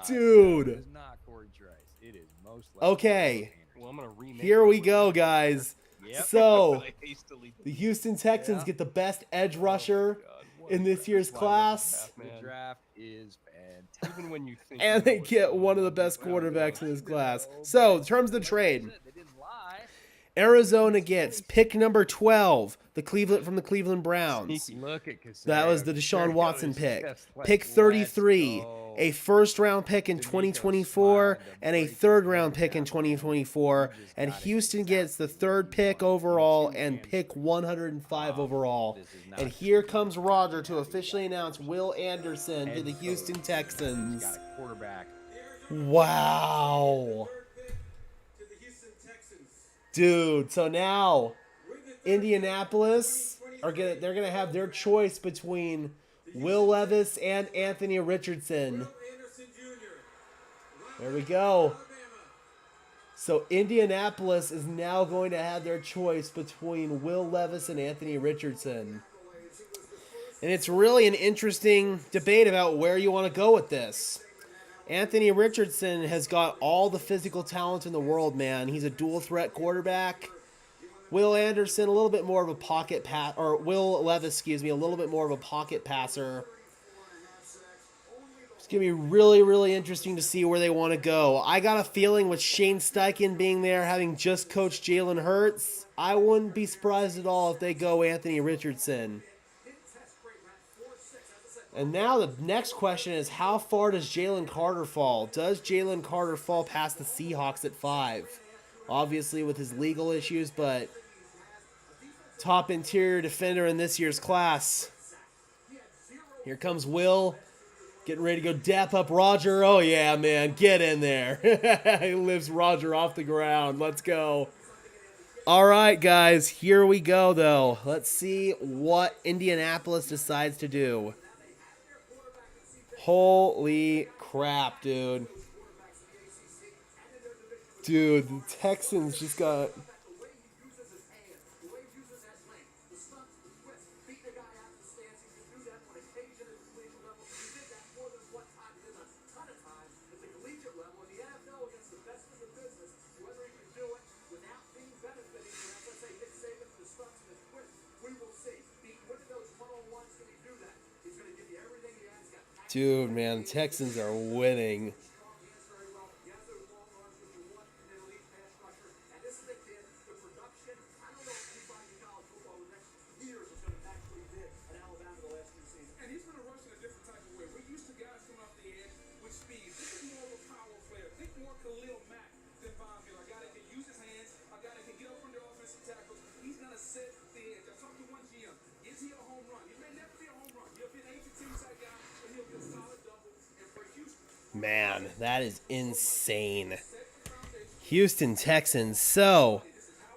Dude. No, it is not Corey Trice. It is most likely Okay. Well, I'm gonna remake Here it. we go, guys. Yep. So, I hastily- the Houston Texans get the best edge rusher God, what in a this year's draft. Why not class. half, The man? draft is fantastic. Even when you think And you they know what's get going one of on. the best Well, quarterbacks in no. this class. So, in terms of the trade, They didn't lie. Arizona gets pick number 12, the Cleveland Browns. Sneaky. Look at Casario. That was the Deshaun There Watson goes. pick. Yes, Pick let's 33, go. a first-round pick in D'Amico 2024, smiled and a break third-round it pick in down. 2024. You just And got it Houston gets the exactly third what pick you want. overall Two and hands. pick 105 overall. This is not And here comes Roger to officially announce Will Anderson to the Houston Texans. got a quarterback. Wow. Third pick to the Houston Texans. Dude, so now With the third Indianapolis they're gonna have their choice between Will Levis and Anthony Richardson. Will Anderson Jr. There we go. Alabama. So Indianapolis is now going to have their choice between Will Levis and Anthony Richardson. And it's really an interesting debate about where you want to go with this. Anthony Richardson has got all the physical talent in the world, man. He's a dual threat quarterback. Will Anderson, a little bit more of a pocket pass, or Will Levis, excuse me, a little bit more of a pocket passer. It's going to be really, really interesting to see where they want to go. I got a feeling with Shane Steichen being there, having just coached Jalen Hurts, I wouldn't be surprised at all if they go Anthony Richardson. And now the next question is, how far does Jalen Carter fall? Does Jalen Carter fall past the Seahawks at 5? Obviously with his legal issues, but top interior defender in this year's class. Here comes Will, getting ready to go dap up Roger. Oh yeah, man, get in there. He lifts Roger off the ground. Let's go. All right, guys, here we go, though. Let's see what Indianapolis decides to do. Holy crap, dude. Dude, the Texans just got... Dude, man, the Texans are winning. Man, that is insane. Houston Texans. So,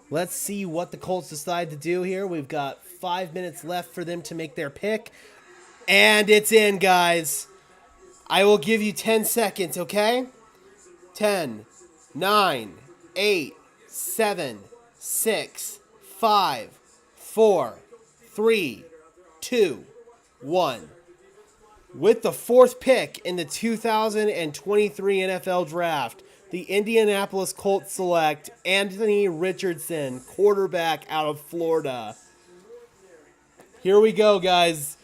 let's see what the Colts decide to do here. We've got 5 minutes left for them to make their pick. And it's in, guys. I will give you 10 seconds, okay? 10, 9, 8, 7, 6, 5, 4, 3, 2, 1. With the 4th pick in the 2023 NFL Draft, the Indianapolis Colts select Anthony Richardson, quarterback out of Florida. Here we go, guys.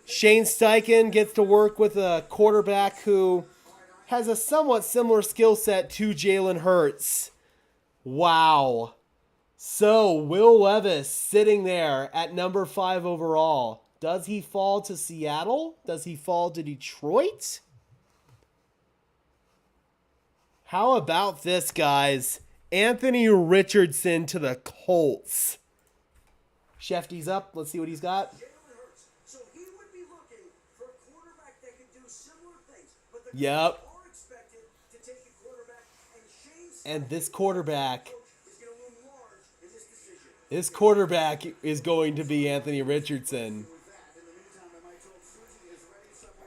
Shane Steichen gets to work with a quarterback who has a somewhat similar skill set to Jalen Hurts. Wow. So, Will Levis sitting there at number 5 overall. Does he fall to Seattle? Does he fall to Detroit? How about this, guys? Anthony Richardson to the Colts. Shefty's up. Let's see what he's got. So he would be looking for a quarterback that can do similar things. But the Yep. Colts are expected to take a quarterback, and Shane And this quarterback, is going to loom large in this decision. this quarterback is going to be Anthony Richardson.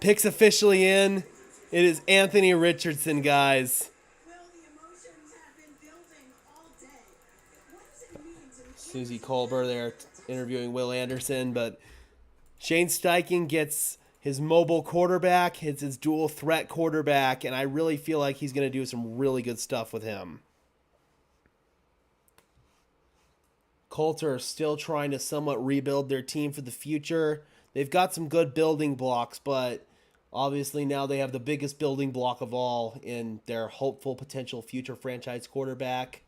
Picks officially in. It is Anthony Richardson, guys. Will, the emotions have been building all day. What does it mean to the Susie Colbert there interviewing Will Anderson, but Shane Steichen gets his mobile quarterback. It's his dual threat quarterback, and I really feel like he's going to do some really good stuff with him. Colts are still trying to somewhat rebuild their team for the future. They've got some good building blocks, but obviously now they have the biggest building block of all in their hopeful potential future franchise quarterback.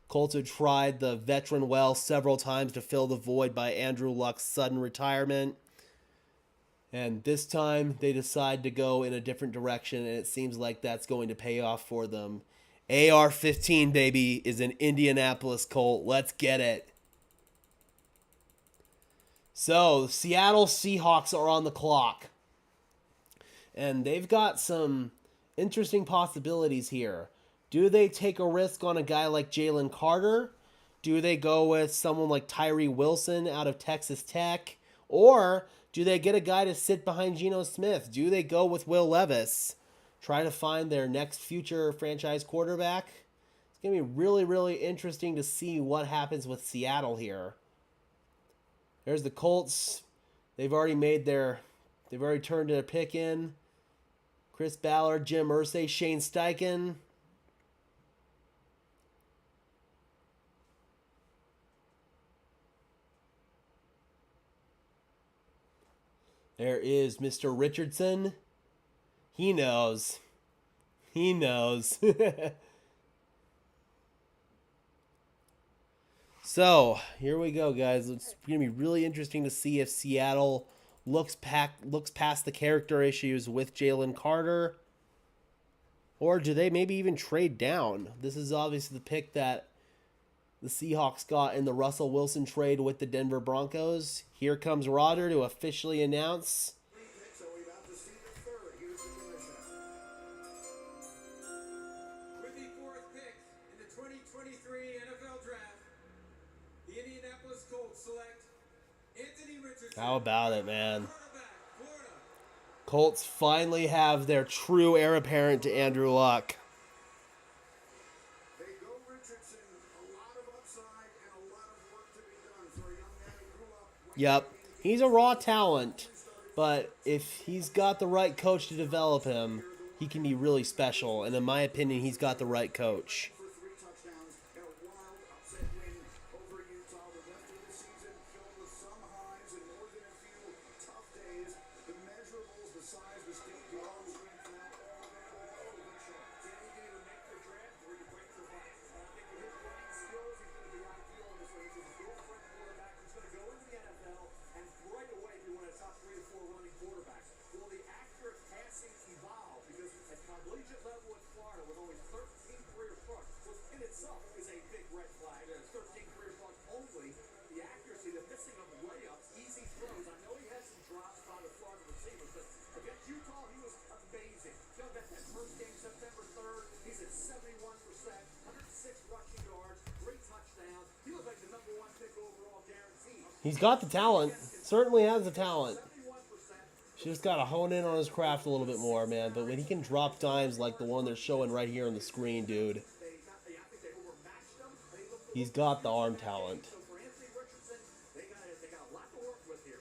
Colts have tried the veteran well several times to fill the void by Andrew Luck's sudden retirement. And this time they decide to go in a different direction, and it seems like that's going to pay off for them. AR-15, baby, is an Indianapolis Colt. Let's get it. So, Seattle Seahawks are on the clock. And they've got some interesting possibilities here. Do they take a risk on a guy like Jalen Carter? Do they go with someone like Tyree Wilson out of Texas Tech? Or do they get a guy to sit behind Geno Smith? Do they go with Will Levis? Try to find their next future franchise quarterback? It's going to be really, really interesting to see what happens with Seattle here. There's the Colts. They've already turned their pick in. Chris Ballard, Jim Irsay, Shane Steichen. There is Mr. Richardson. He knows. He knows. So, here we go, guys. It's going to be really interesting to see if Seattle looks past the character issues with Jalen Carter. Or do they maybe even trade down? This is obviously the pick that the Seahawks got in the Russell Wilson trade with the Denver Broncos. Here comes Roger to officially announce. So we're about to see the third. Here's the commission. With the fourth pick in the 2023 NFL Draft, the Indianapolis Colts select Anthony Richardson. How about it, man? Quarterback, Florida. Colts finally have their true heir apparent to Andrew Luck. They go Richardson. A lot of upside and a lot of work to be done for a young man who grew up. Yep. He's a raw talent, but if he's got the right coach to develop him, he can be really special. And in my opinion, he's got the right coach. For 3 touchdowns and a wild upset win over Utah. The rest of the season filled with some highs and more than a few tough days. The measurables, the size, the speed, the arm strength, now all available. Big shot. Can he either make the draft or you break your heart? I think with his running skills, he's going to be ideal in this range. He's a girlfriend quarterback who's going to go into the NFL and right away be one of the top 3 or 4 running quarterbacks. Will the accurate passing evolve? Because at collegiate level in Florida, with only 13 career starts, which in itself is a big red flag. 13 career starts only. The accuracy, the missing of layups, easy throws. I know he had some drops by the Florida receivers, but against Utah, he was amazing. Go back that first game, September 3rd. He's at 71%, 106 rushing yards, 3 touchdowns. He was like the #1 pick overall, guaranteed. He's got the talent. Certainly has the talent. 71%. Just got to hone in on his craft a little bit more, man. But when he can drop dimes like the one they're showing right here on the screen, dude, I think they overmatched him. They looked he's got the arm talent. So for Anthony Richardson, they got a lot to work with here.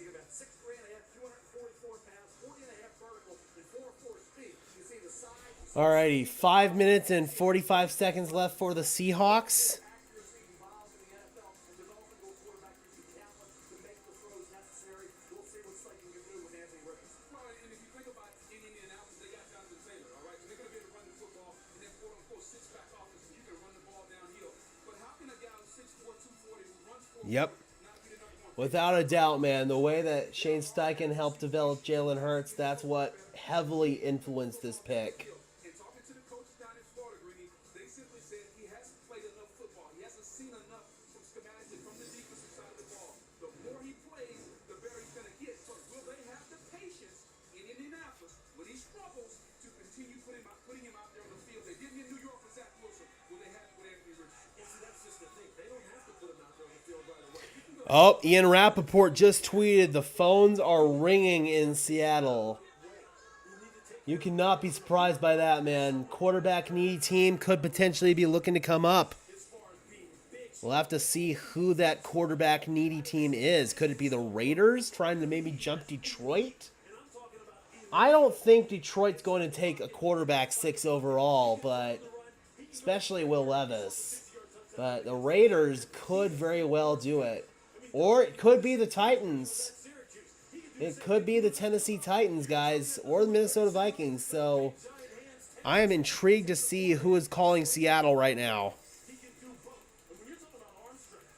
You got 6'3" and a half, 244 pounds, 40 and a half vertical, and 4'4" speed. You see the size, Alrighty, 5 minutes and 45 seconds left for the Seahawks. accuracy evolves in the NFL, and developing a quarterback gives you talent to make the throws necessary. We'll see what Slayton can do with Anthony Richardson. Well, and if you think about in Indianapolis, they got Jonathan Taylor, all right? So they're going to be able to run the football in that quote-unquote six-back offense, and you can run the ball downhill. But how can a guy who's 6'4", 240, who runs 4 Yep. not be the #1? Without a doubt, man, the way that Shane Steichen helped develop Jalen Hurts, that's what heavily influenced this pick. And talking to the coaches down in Florida, Greeny, they simply said he hasn't played enough football. He hasn't seen enough from schematics and from the defensive side of the ball. The more he plays, the better he's going to get. So will they have the patience in Indianapolis when he struggles to continue putting him out there on the field? They did in New York with Zach Wilson. Will they have it with Anthony Richardson? And see, that's just the thing. They don't have to put him out there on the field right away. You can go Oh, Ian Rappaport just tweeted, the phones are ringing in Seattle. You cannot be surprised by that, man. Quarterback needy team could potentially be looking to come up. We'll have to see who that quarterback needy team is. Could it be the Raiders trying to maybe jump Detroit? I don't think Detroit's going to take a quarterback 6 overall, but especially Will Levis. But the Raiders could very well do it. Or it could be the Titans. It could be the Tennessee Titans, guys, or the Minnesota Vikings. So I am intrigued to see who is calling Seattle right now. he can do both. And when you're talking about arm strength,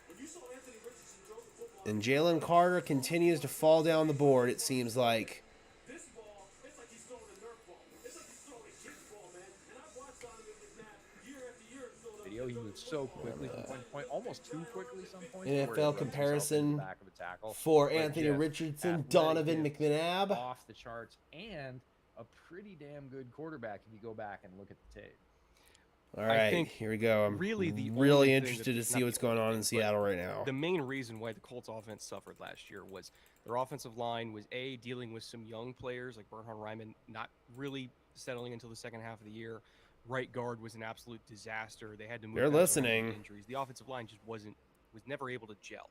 when you saw Anthony Richardson throw the football, And Jalen Carter continues to fall down the board, it seems like. this ball, it's like he's throwing a Nerf ball. It's like he's throwing a kid's ball, man. And I've watched Donovan McNabb year after year in Philadelphia. Video, he moved so quickly from point, almost too quickly some points. NFL where he runs himself into comparison the back of a tackle. For But Anthony just Richardson, athletic, Donovan just McNabb. off the charts, and a pretty damn good quarterback if you go back and look at the tape. All right, think here we go. I'm really the only really thing interested to that's see not what's the going only on in thing, but Seattle right now. The main reason why the Colts offense suffered last year was their offensive line was dealing with some young players like Bernhard Raimann not really settling until the second half of the year. Right guard was an absolute disaster. They had to move They're guys around with listening. injuries. The offensive line just was never able to gel.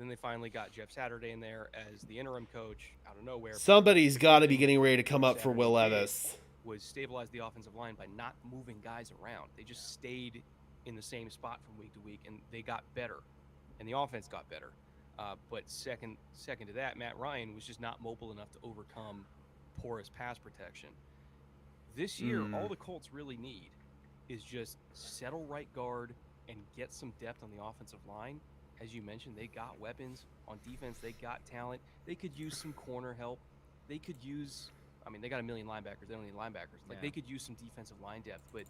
Then they finally got Jeff Saturday in there as the interim coach out of nowhere. Somebody's The got to great be thing getting ready to come Coach up for Will Saturday did Levis. was stabilize the offensive line by not moving guys around. They just stayed in the same spot from week to week, and they got better, and the offense got better. But second to that, Matt Ryan was just not mobile enough to overcome porous pass protection. This year, all the Colts really need is just settle right guard and get some depth on the offensive line. As you mentioned, they got weapons. On defense, they got talent. They could use some corner help. They could use, I mean, they got a million linebackers. They don't need linebackers. Like, they could use some defensive line depth. But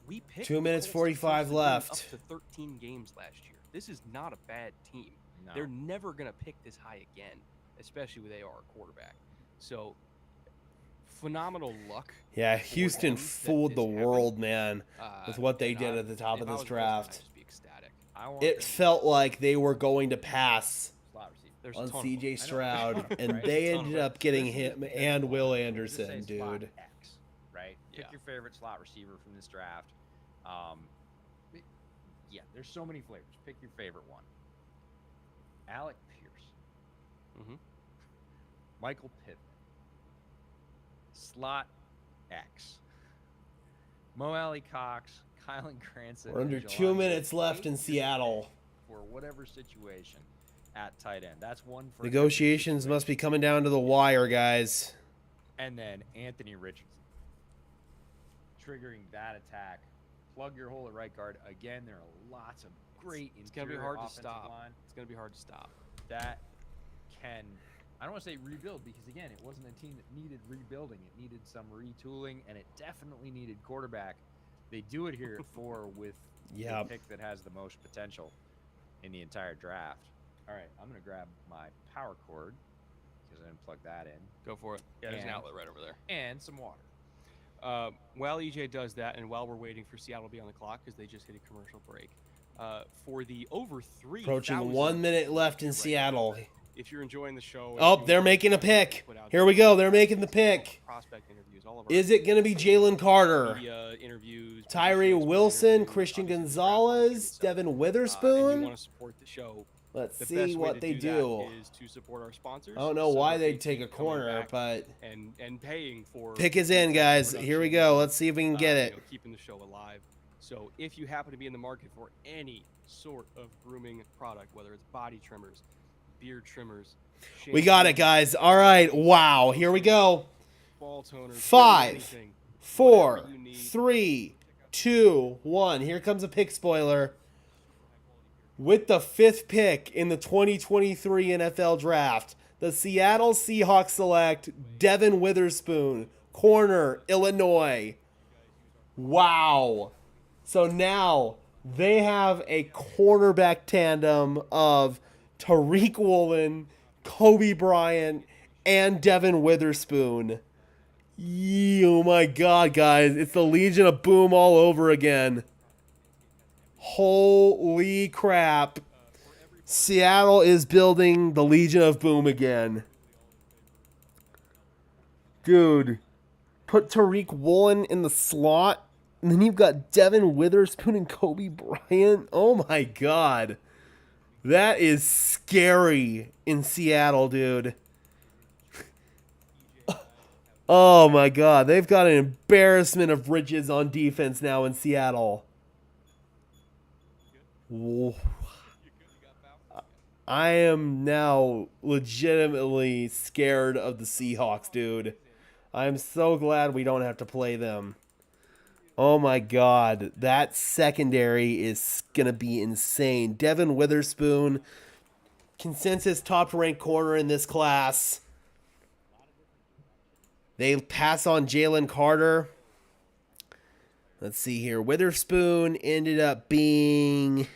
we picked 2 minutes, the Colts to 45 close the game left. up to 13 games last year. This is not a bad team. No. They're never going to pick this high again, especially with AR quarterback. So, phenomenal luck. Yeah, for Houston them that fooled this the happened. world, man, with what they And did at the top if of I this was the Colts, I'd draft. just be ecstatic. I want It them felt like they were going to pass slot receiver. There's a on ton of CJ them. Stroud, and Right? they Ton of ended them. up getting This is him the fifth and one. Will We'll just Anderson, say slot dude. X, right? Yeah. Pick your favorite slot receiver from this draft. Yeah, there's so many flavors. Pick your favorite one. Alec Pierce. Mhm. Michael Pittman. Slot X. Mo Alley Cox, Kylan Cranston. We're under and 2 Jelani minutes Woods. left in Take your Seattle. pick for whatever situation at tight end. That's one for every Negotiations situation. must be coming down to the wire, guys. And then Anthony Richardson. Triggering that attack. Plug your hole at right guard. Again, there are lots of great It's going to be hard to stop. line It's going to be hard to stop. that can, I don't want to say rebuild, because again, it wasn't a team that needed rebuilding. It needed some retooling, and it definitely needed quarterback. They do it here at 4 with Yep. the pick that has the most potential in the entire draft. All right, I'm going to grab my power cord because I didn't plug that in, Go for it. Yeah, there's an And- outlet right over there. and some water. While EJ does that, and while we're waiting for Seattle to be on the clock because they just hit a commercial break, for the over 3,000 Approaching 1 minute left in Seattle. If you're enjoying the show, and Oh, you they're enjoy making a the content pick. we put out Here there, we go. They're making the pick. prospect interviews, all of our Is it going to be Jalen Carter, media interviews, Tyree position Wilson, interviews, Christian obviously the draft Gonzalez, market itself. Devin And you Witherspoon? want to support the show? Let's The see best way what to they do do. that is to support our sponsors. I don't know so why that they they'd take a keep coming corner, back but and paying for pick is in, guys. Here we go. Let's see if we can get it. Keeping the show alive. So if you happen to be in the market for any sort of grooming product, whether it's body trimmers, beard trimmers, We got it, guys. All right. Wow. Here we go. ball toners, 5, anything, 4, whatever you need. 3, 2, 1. Here comes a pick spoiler. With the 5th pick in the 2023 NFL Draft, the Seattle Seahawks select Devin Witherspoon, corner, Illinois. Wow. So now they have a cornerback tandem of Tariq Woolen, Kobe Bryant, and Devin Witherspoon. Oh my God, guys. It's the Legion of Boom all over again. Holy crap. Seattle is building the Legion of Boom again. Dude, put Tariq Woolen in the slot, and then you've got Devin Witherspoon and Kobe Bryant. Oh my God. That is scary in Seattle, dude. Oh my God. They've got an embarrassment of riches on defense now in Seattle. Whoa. I am now legitimately scared of the Seahawks, dude. I'm so glad we don't have to play them. Oh my God. That secondary is going to be insane. Devin Witherspoon, consensus top-ranked corner in this class. They pass on Jalen Carter. Let's see here. Witherspoon ended up being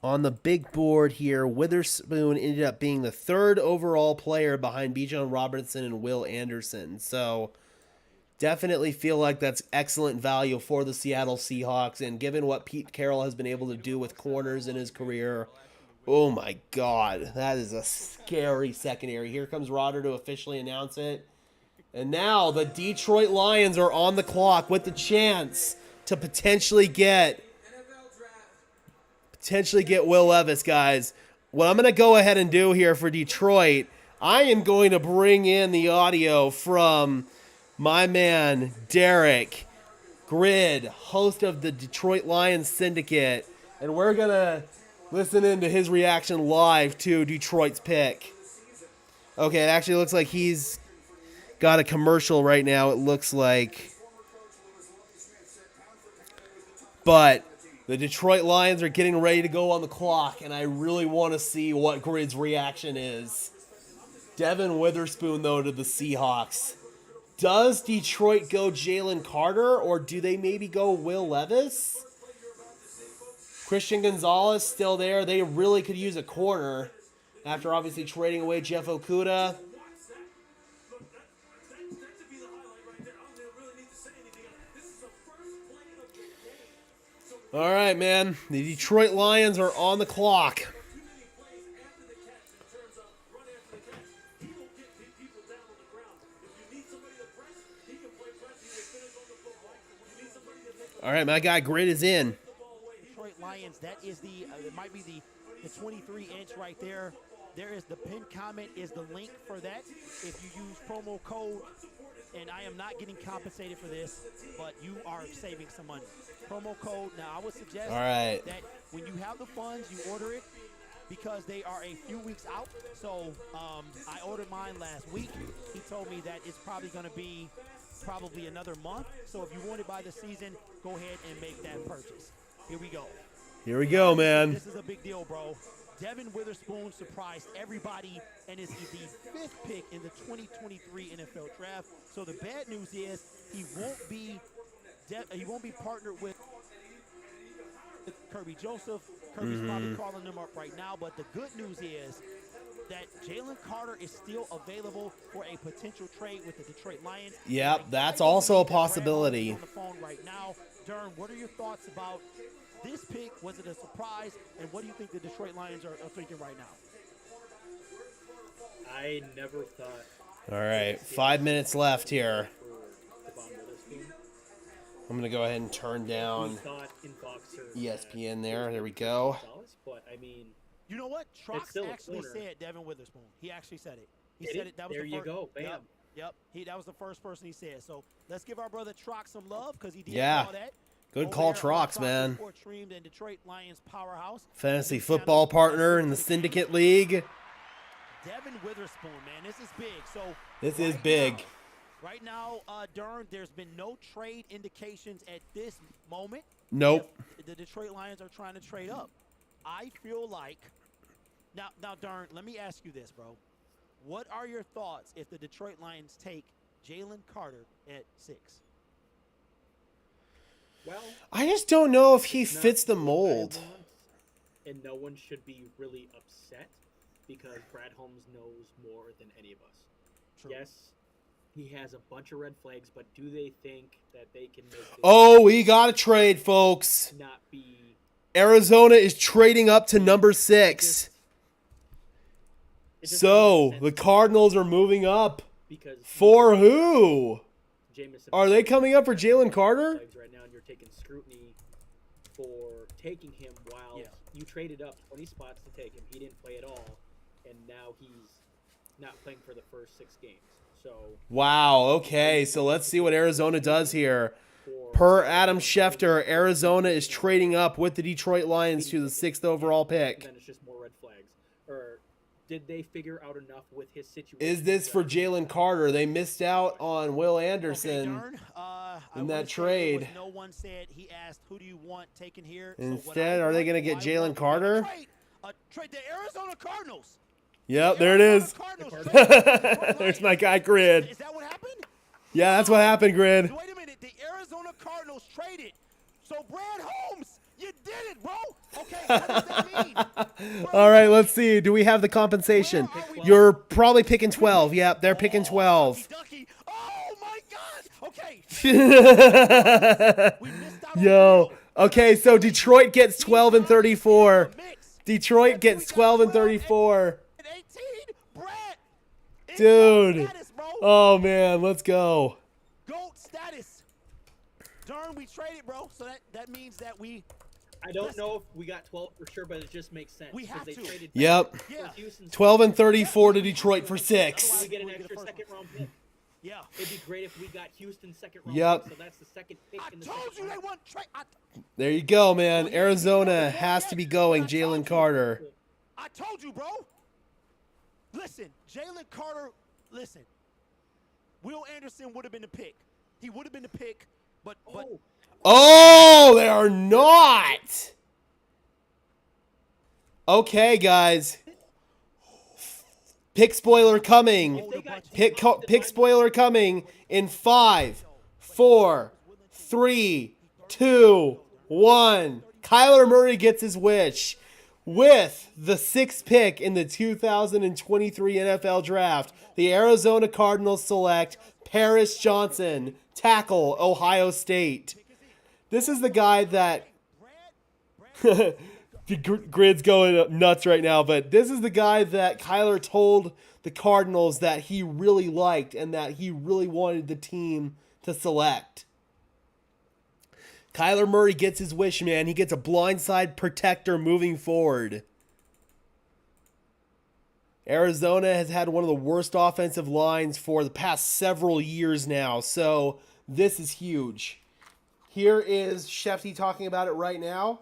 on the big board here. Witherspoon ended up being the 3rd overall player behind Bijan Robinson and Will Anderson. So definitely feel like that's excellent value for the Seattle Seahawks. And given what Pete Carroll has been able to do with corners in his career, oh my God, that is a scary secondary. Here comes Rodder to officially announce it. And now the Detroit Lions are on the clock with the chance to potentially get potentially get Will Levis, guys. What I'm going to go ahead and do here for Detroit, I am going to bring in the audio from my man, Derek Grid, host of the Detroit Lions Syndicate, and we're going to listen into his reaction live to Detroit's pick. Okay, it actually looks like he's got a commercial right now, it looks like. But the Detroit Lions are getting ready to go on the clock, and I really want to see what Grid's reaction is. Devin Witherspoon, though, to the Seahawks. Does Detroit go Jalen Carter, or do they maybe go Will Levis? Christian Gonzalez still there. They really could use a corner after obviously trading away Jeff Okuda. All right, man. The Detroit Lions are on the clock. All right, my guy Grid is in. Detroit Lions, that is the, it might be the 23-inch right there. There is the pinned comment is the link for that. If you use promo code, and I am not getting compensated for this, but you are saving some money. Promo code, now I would suggest that when you have the funds, you order it because they are a few weeks out. So I ordered mine last week. He told me that it's probably going to be another month. So if you want it by the season, go ahead and make that purchase. Here we go. Here we go, man. This is a big deal, bro. Devin Witherspoon surprised everybody and is the 5th pick in the 2023 NFL Draft. So the bad news is he won't be partnered with Kirby Joseph. Kirby's probably calling them up right now. But the good news is that Jalen Carter is still available for a potential trade with the Detroit Lions. Yep, that's also a possibility. On the phone right now. Durham, what are your thoughts about this pick? Was it a surprise? And what do you think the Detroit Lions are thinking right now? I never thought. All right, 5 minutes left here. I'm going to go ahead and turn down ESPN there. There we go. But, I mean, you know what? Trox actually said Devin Witherspoon. He actually said it. He said it. That was there the you first, go. Bam. Yep. That was the first person he said. So let's give our brother Trox some love because he did all that. Good call, Trox, man. Streamed in Detroit Lions powerhouse. Fantasy football partner in the Syndicate League. Devin Witherspoon, man, this is big. So this is big. Right now, Durham, there's been no trade indications at this moment. Nope. The Detroit Lions are trying to trade up. I feel like now, Durham, let me ask you this, bro. What are your thoughts if the Detroit Lions take Jalen Carter at 6? Well, I just don't know if he fits the mold. And no one should be really upset because Brad Holmes knows more than any of us. True. Yes, he has a bunch of red flags, but do they think that they can make this we got to trade, folks. Not be Arizona is trading up to number 6. So, the Cardinals are moving up. Because for who? Jameson are they coming up for Jalen Carter? Right now, and you're taking scrutiny for taking him while you traded up 20 spots to take him. He didn't play at all, and now he's not playing for the first 6 games. So wow. Okay, so let's see what Arizona does here. Per Adam Schefter, Arizona is trading up with the Detroit Lions to the 6th overall pick. Then it's just more red flags. Or did they figure out enough with his situation? Is this for Jalen Carter? They missed out on Will Anderson in that trade. No one said. He asked, "Who do you want taken here?" Instead, are they going to get Jalen Carter? Trade the Arizona Cardinals. Yep, there it is. There's my guy, Grid. Is that what happened? Yeah, that's what happened, Grid. Wait a minute. The Arizona Cardinals traded. So, Brad Holmes, you did it, bro. Okay, what does that mean? All right, let's see. Do we have the compensation? You're probably picking 12. Yep, they're picking 12. Oh, my God. Okay. Yo. Okay, so Detroit gets 12 and 34. Detroit gets 12 and 34. Dude. Oh, man. Let's go. GOAT status. Darn, we traded, bro. So that means that we I don't know if we got 12 for sure, but it just makes sense. We have they to. traded Yep. back. Yeah. Houston's 12 and 34 to Detroit for we 6. get an We'll get extra the first second round pick. Yeah. It'd be great if we got Houston's second round Yep. pick. So that's the second pick I in the told second you they round. want trade. There you go, man. Arizona has to be going. Jalen Carter. I told you, bro. Listen, Jalen Carter. Listen, Will Anderson would have been the pick. He would have been the pick, but Oh, they are not. Okay, guys. Pick spoiler coming. Pick spoiler coming in 5, 4, 3, 2, 1. Kyler Murray gets his wish. With the 6th pick in the 2023 NFL Draft, the Arizona Cardinals select Paris Johnson, tackle, Ohio State. This is the guy that the grid's going nuts right now, but this is the guy that Kyler told the Cardinals that he really liked and that he really wanted the team to select. Kyler Murray gets his wish, man. He gets a blindside protector moving forward. Arizona has had one of the worst offensive lines for the past several years now, so this is huge. Here is Shefty talking about it right now.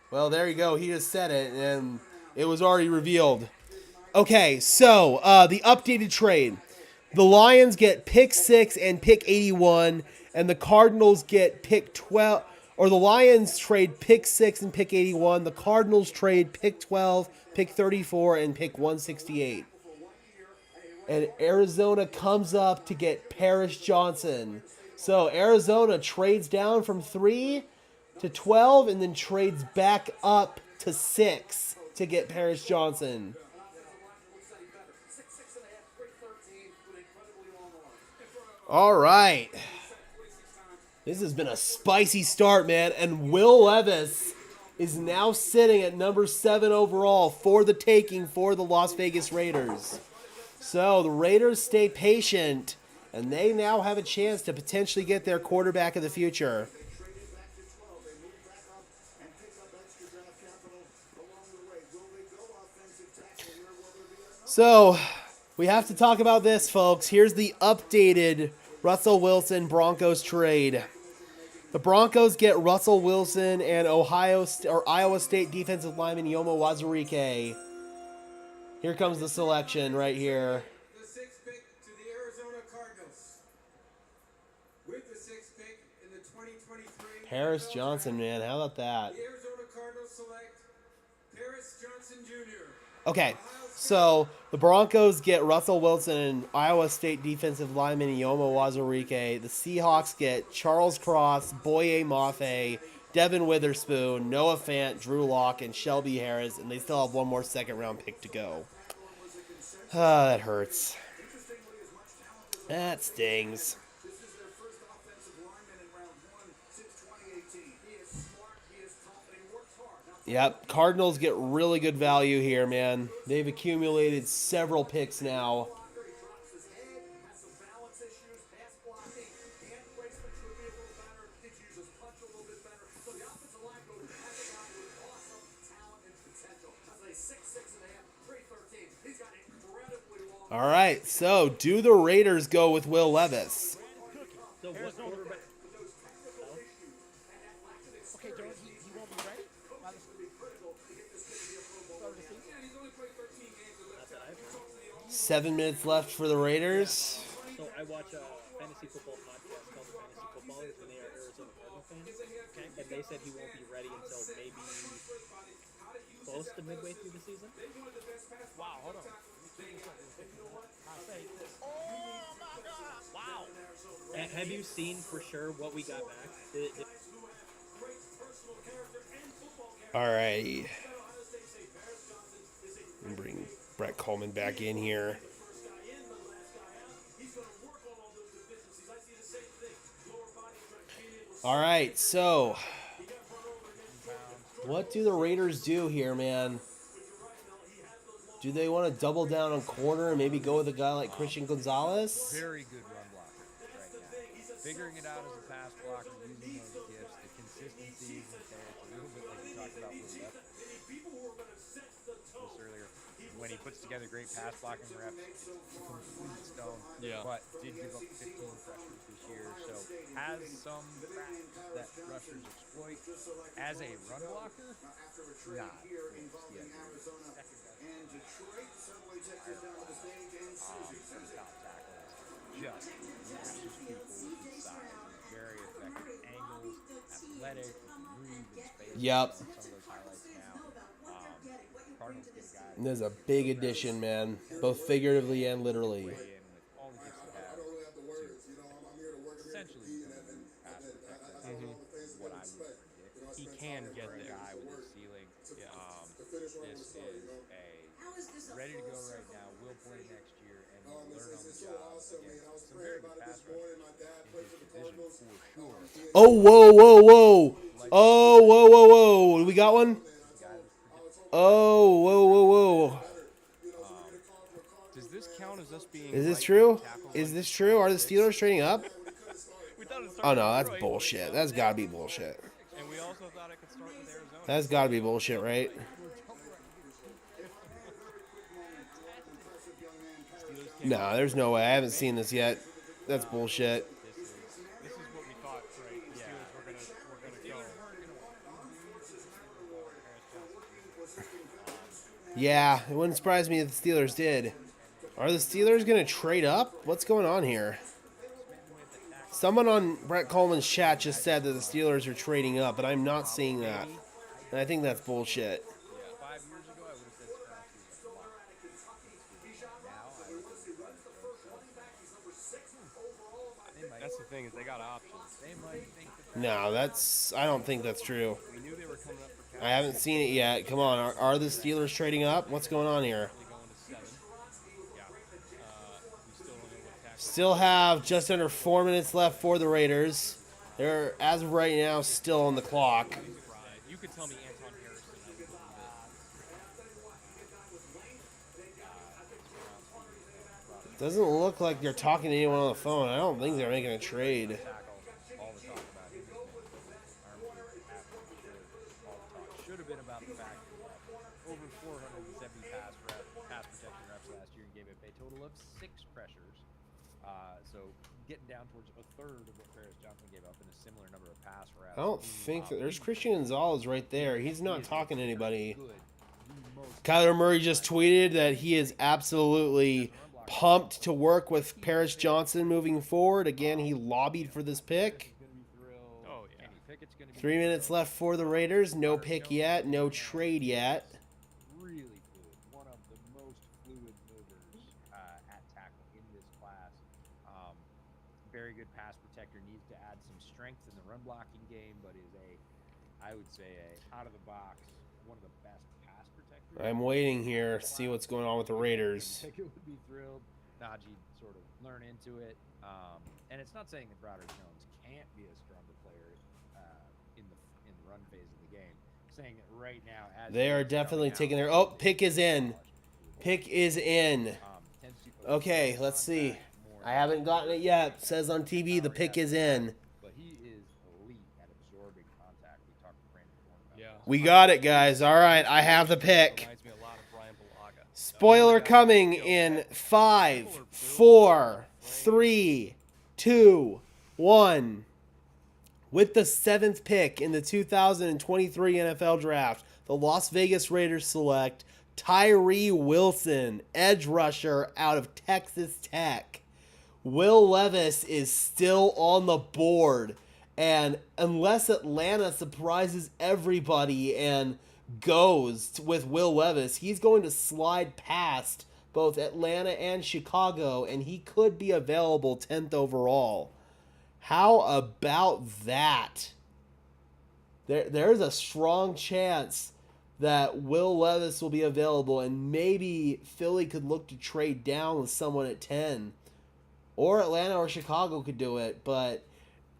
Well, there you go. He just said it, and it was already revealed. Okay, so the updated trade. The Lions get pick 6 and pick 81, and the Cardinals get pick 12. Or the Lions trade pick 6 and pick 81. The Cardinals trade pick 12, pick 34, and pick 168. And Arizona comes up to get Paris Johnson. So Arizona trades down from 3 to 12 and then trades back up to 6 to get Paris Johnson. All right. This has been a spicy start, man. And Will Levis is now sitting at number 7 overall for the taking for the Las Vegas Raiders. So the Raiders stay patient, and they now have a chance to potentially get their quarterback of the future. So we have to talk about this, folks. Here's the updated Russell Wilson Broncos trade. The Broncos get Russell Wilson and Iowa State defensive lineman Yomo Wazurike. Here comes the selection right here. The 6th pick to the Arizona Cardinals. With the 6th pick in the 2023 Paris NFL Johnson, Draft, man. How about that? the Arizona Cardinals select Paris Johnson Jr. Okay, so the Broncos get Russell Wilson and Iowa State defensive lineman Yomo Wazurike. The Seahawks get Charles Cross, Boye Mafe, Devin Witherspoon, Noah Fant, Drew Lock, and Shelby Harris, and they still have one more second-round pick to go. Ah, that hurts. That stings. This is their first offensive lineman in round 1 since 2018. He is smart, he is tough, and he works hard. Now, Yep, Cardinals get really good value here, man. They've accumulated several picks now. blocker, he drops his head, has some balance issues, pass blocking, hand placement should be a little better. He uses punch a little bit better. So the offensive line goes has a guy with awesome talent and potential. That's a 6'6 and a half, 313. He's got incredibly long. All right, so do the Raiders go with Will Levis? So what quarterback? Okay, Jordan, he won't be ready. By the start of the season? Yeah, he's only played 13 games in left tackle. 7 minutes left for the Raiders. So I watch a fantasy football podcast called The Fantasy Footballers, and they are Arizona Cardinal fans. Okay. And they said he won't be ready until maybe close to midway through the season. Wow, hold on. I'll say this. Oh my God! Wow. Have you seen for sure what we got back? All right. Bring Brett Coleman back in here. All right, so what do the Raiders do here, man? Do they want to double down on corner and maybe go with a guy like Christian Gonzalez? Very good run blocker right now. Figuring it out as a pass blocker, using those gifts. If consistency isn't there. It's a little bit like we talked about with this earlier. When he puts together great pass blocking reps, it's a complete stone. Yeah. But did give up 15 pressures this year, so has some cracks that rushers exploit. As a run blocker, not second best from top tackles. Just smashes people with his size. Very effective angles, athletic, move in space. Yep. Some of those highlights now. Cardinals get a guy. There's a big addition, man, both figuratively and literally. Weigh in with all the gifts he has to essentially become a pass protector. What I would predict. He can get For a there. guy with his ceiling. Yeah. This is a ready to go right now. Will play next year and will learn on the job against some very good pass rushers in his division for sure. Oh, whoa, whoa, whoa. Oh, whoa, whoa, whoa. We got one? Oh, whoa, whoa, whoa. Does this count as us being? Is this right true? tackles Is on this true? Are the Steelers trading up? We thought it started Oh, no, with that's Detroit, bullshit. That's got to be bullshit. And we also thought it could start with Arizona. That's got to be bullshit, right? No, there's no way. I haven't seen this yet. That's bullshit. This is what we thought, right? The Steelers were gonna go. Yeah, it wouldn't surprise me if the Steelers did. Are the Steelers going to trade up? What's going on here? Someone on Brett Coleman's chat just said that the Steelers are trading up, but I'm not seeing that. And I think that's bullshit. 5 years ago, I would have said Stefanski was a lock. Now, I would say That's the thing is they got options. they might think that No, I don't think that's true. We knew they were coming up for cap. I haven't seen it yet. Come on, are the Steelers trading up? What's going on here? They going to 7. Yeah. We still don't know what tackle. Still have just under 4 minutes left for the Raiders. They're, as of right now, still on the clock. Right. You could tell me Anton Harrison. I would believe it. Doesn't look like they're talking to anyone on the phone. I don't think they're making a trade. tackle. All the talk about him has been arm after all the talk should have been about the fact that he had over 470 pass protection reps last year and gave up a total of 6 pressures. So getting down towards a third of what Paris Johnson gave up in a similar number of pass reps. I don't think that there's Christian Gonzalez right there. He's not talking to anybody. Good. Kyler Murray just tweeted that he is absolutely pumped to work with Paris Johnson moving forward. Again, he lobbied for this pick. Oh, yeah. Kenny Pickett's gonna be 3 minutes left for the Raiders. No pick yet. No trade yet. really fluid. One of the most fluid movers at tackle in this class. Very good pass protector. Needs to add some strength in the run blocking game, but is I would say, out of the box, one of the best pass protectors. I'm waiting here. See what's going on with the Raiders. Pickett would be thrilled. Najee sort of learn into it. And it's not saying that Broderick Jones can't be a stronger player in the run phase of the game. Saying that right now, as They are definitely taking their... Oh, pick is in. Pick is in. Okay, let's see. I haven't gotten it yet. It says on TV the pick is in. But he is elite at absorbing contact. We talked to Brandon Horn about Yeah. We got it, guys. All right, I have the pick. Reminds me a lot of Brian Bulaga. Spoiler coming in 5, 4, 3, 2, 1. With the 7th pick in the 2023 NFL Draft, the Las Vegas Raiders select Tyree Wilson, edge rusher out of Texas Tech. Will Levis is still on the board, and unless Atlanta surprises everybody and goes with Will Levis, he's going to slide past both Atlanta and Chicago, and he could be available 10th overall. How about that? There's a strong chance that Will Levis will be available, and maybe Philly could look to trade down with someone at 10. Or Atlanta or Chicago could do it, but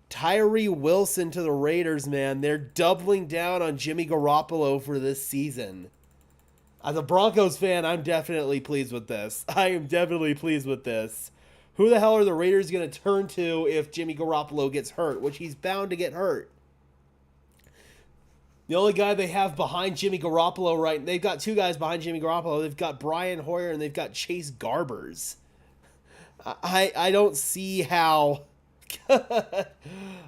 Tyree Wilson to the Raiders, man, they're doubling down on Jimmy Garoppolo for this season. As a Broncos fan, I'm definitely pleased with this. I am definitely pleased with this. Who the hell are the Raiders going to turn to if Jimmy Garoppolo gets hurt, which he's bound to get hurt? The only guy they have behind Jimmy Garoppolo, right? They've got two guys behind Jimmy Garoppolo. They've got Brian Hoyer and they've got Chase Garbers. I don't see how.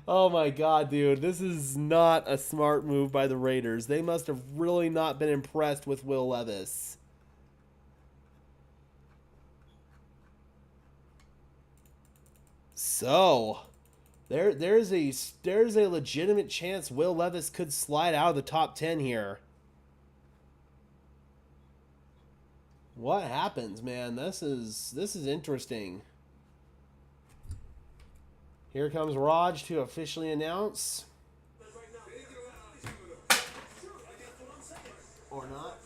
Oh my god, dude. This is not a smart move by the Raiders. They must have really not been impressed with Will Levis. So, there's a legitimate chance Will Levis could slide out of the top 10 here. What happens, man? This is interesting. Here comes Raj to officially announce. Or not.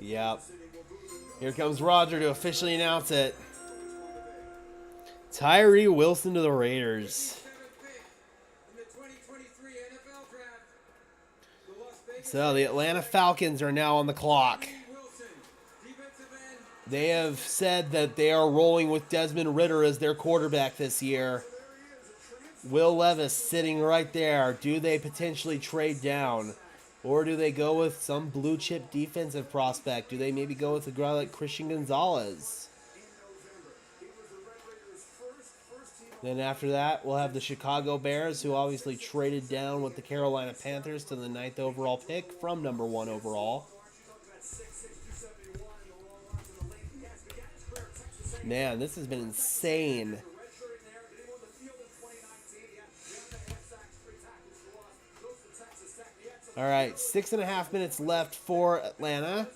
Yep. Here comes Roger to officially announce it. Tyree Wilson to the Raiders. So the Atlanta Falcons are now on the clock. They have said that they are rolling with Desmond Ridder as their quarterback this year. Will Levis sitting right there. Do they potentially trade down? Or do they go with some blue chip defensive prospect? Do they maybe go with a guy like Christian Gonzalez? Then after that, we'll have the Chicago Bears, who obviously traded down with the Carolina Panthers to the 9th overall pick from number 1 overall. Man, this has been insane. All right, 6.5 minutes left for Atlanta.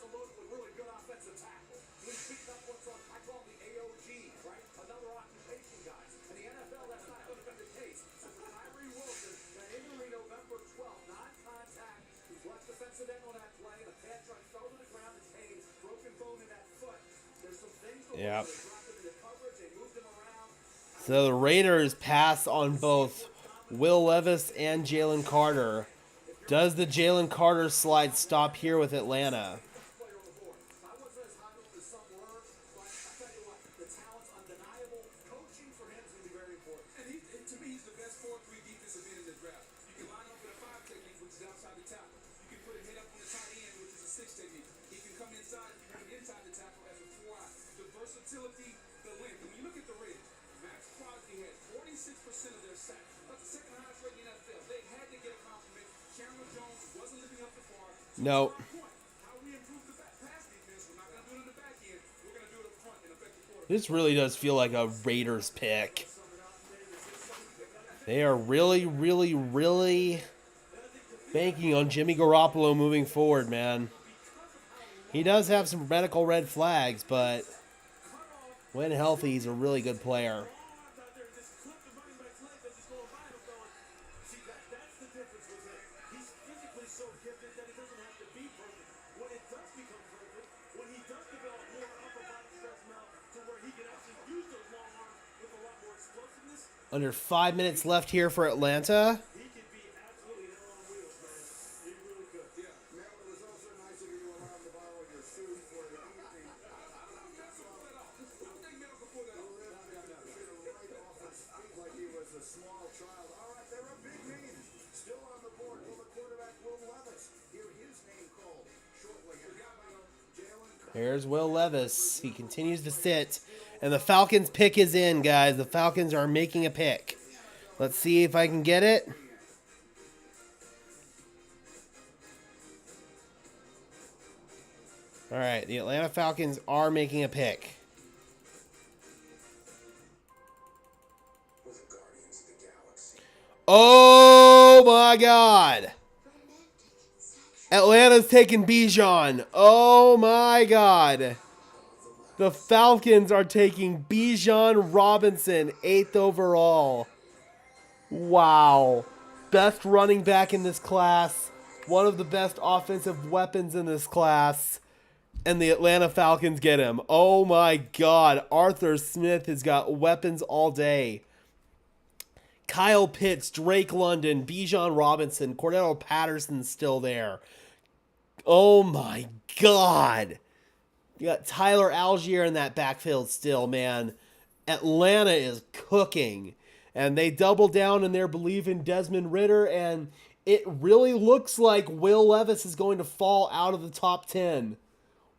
Yep. So the Raiders pass on both Will Levis and Jalen Carter. Does the Jalen Carter slide stop here with Atlanta? No. This really does feel like a Raiders pick. They are really, really, really banking on Jimmy Garoppolo moving forward, man. He does have some medical red flags, but when healthy, he's a really good player. Under 5 minutes left here for Atlanta. Here's Will Levis. He continues to sit. And the Falcons pick is in, guys. The Falcons are making a pick. Let's see if I can get it. All right, the Atlanta Falcons are making a pick. Oh my God. Atlanta's taking Bijan. Oh my God. The Falcons are taking Bijan Robinson, 8th overall. Wow. Best running back in this class. One of the best offensive weapons in this class. And the Atlanta Falcons get him. Oh my God. Arthur Smith has got weapons all day. Kyle Pitts, Drake London, Bijan Robinson, Cordero Patterson's still there. Oh my God. You got Tyler Algier in that backfield still, man. Atlanta is cooking. And they double down in their belief in Desmond Ridder, and it really looks like Will Levis is going to fall out of the top 10.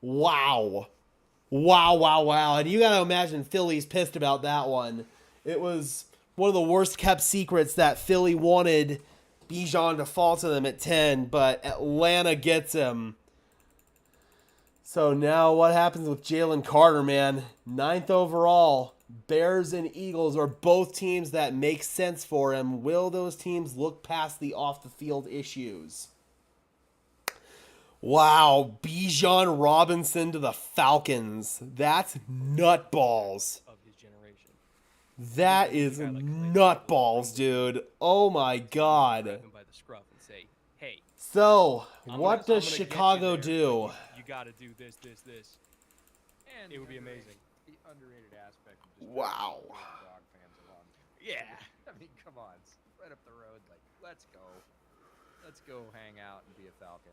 Wow. Wow, wow, wow. And you got to imagine Philly's pissed about that one. It was one of the worst kept secrets that Philly wanted Bijan to fall to them at 10, but Atlanta gets him. So now what happens with Jalen Carter, man? 9th overall. Bears and Eagles are both teams that make sense for him. Will those teams look past the off-the-field issues? Wow, Bijan Robinson to the Falcons. That's nutballs. Of his generation. That is nutballs, dude. Oh my god. Grab him by the scruff and say, hey, So, I'm what gonna does get you Chicago there, do? but you got to do this. And It would be amazing. The underrated aspect of just Wow. bringing dog fans along. Yeah. I mean, come on, it's right up the road. Like, let's go hang out and be a Falcon.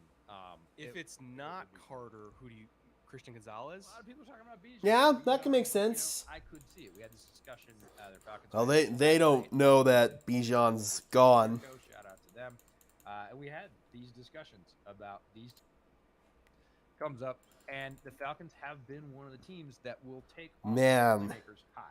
If it's not Carter, who do you? Christian Gonzalez? A lot of people are talking about Bijan. Yeah, that can make sense. I could see it. We had this discussion. Their Falcons. Well, they don't know that Bijan's gone. Shout out to them. And we had these discussions about these comes up, and the Falcons have been one of the teams that will take Man. playmakers high.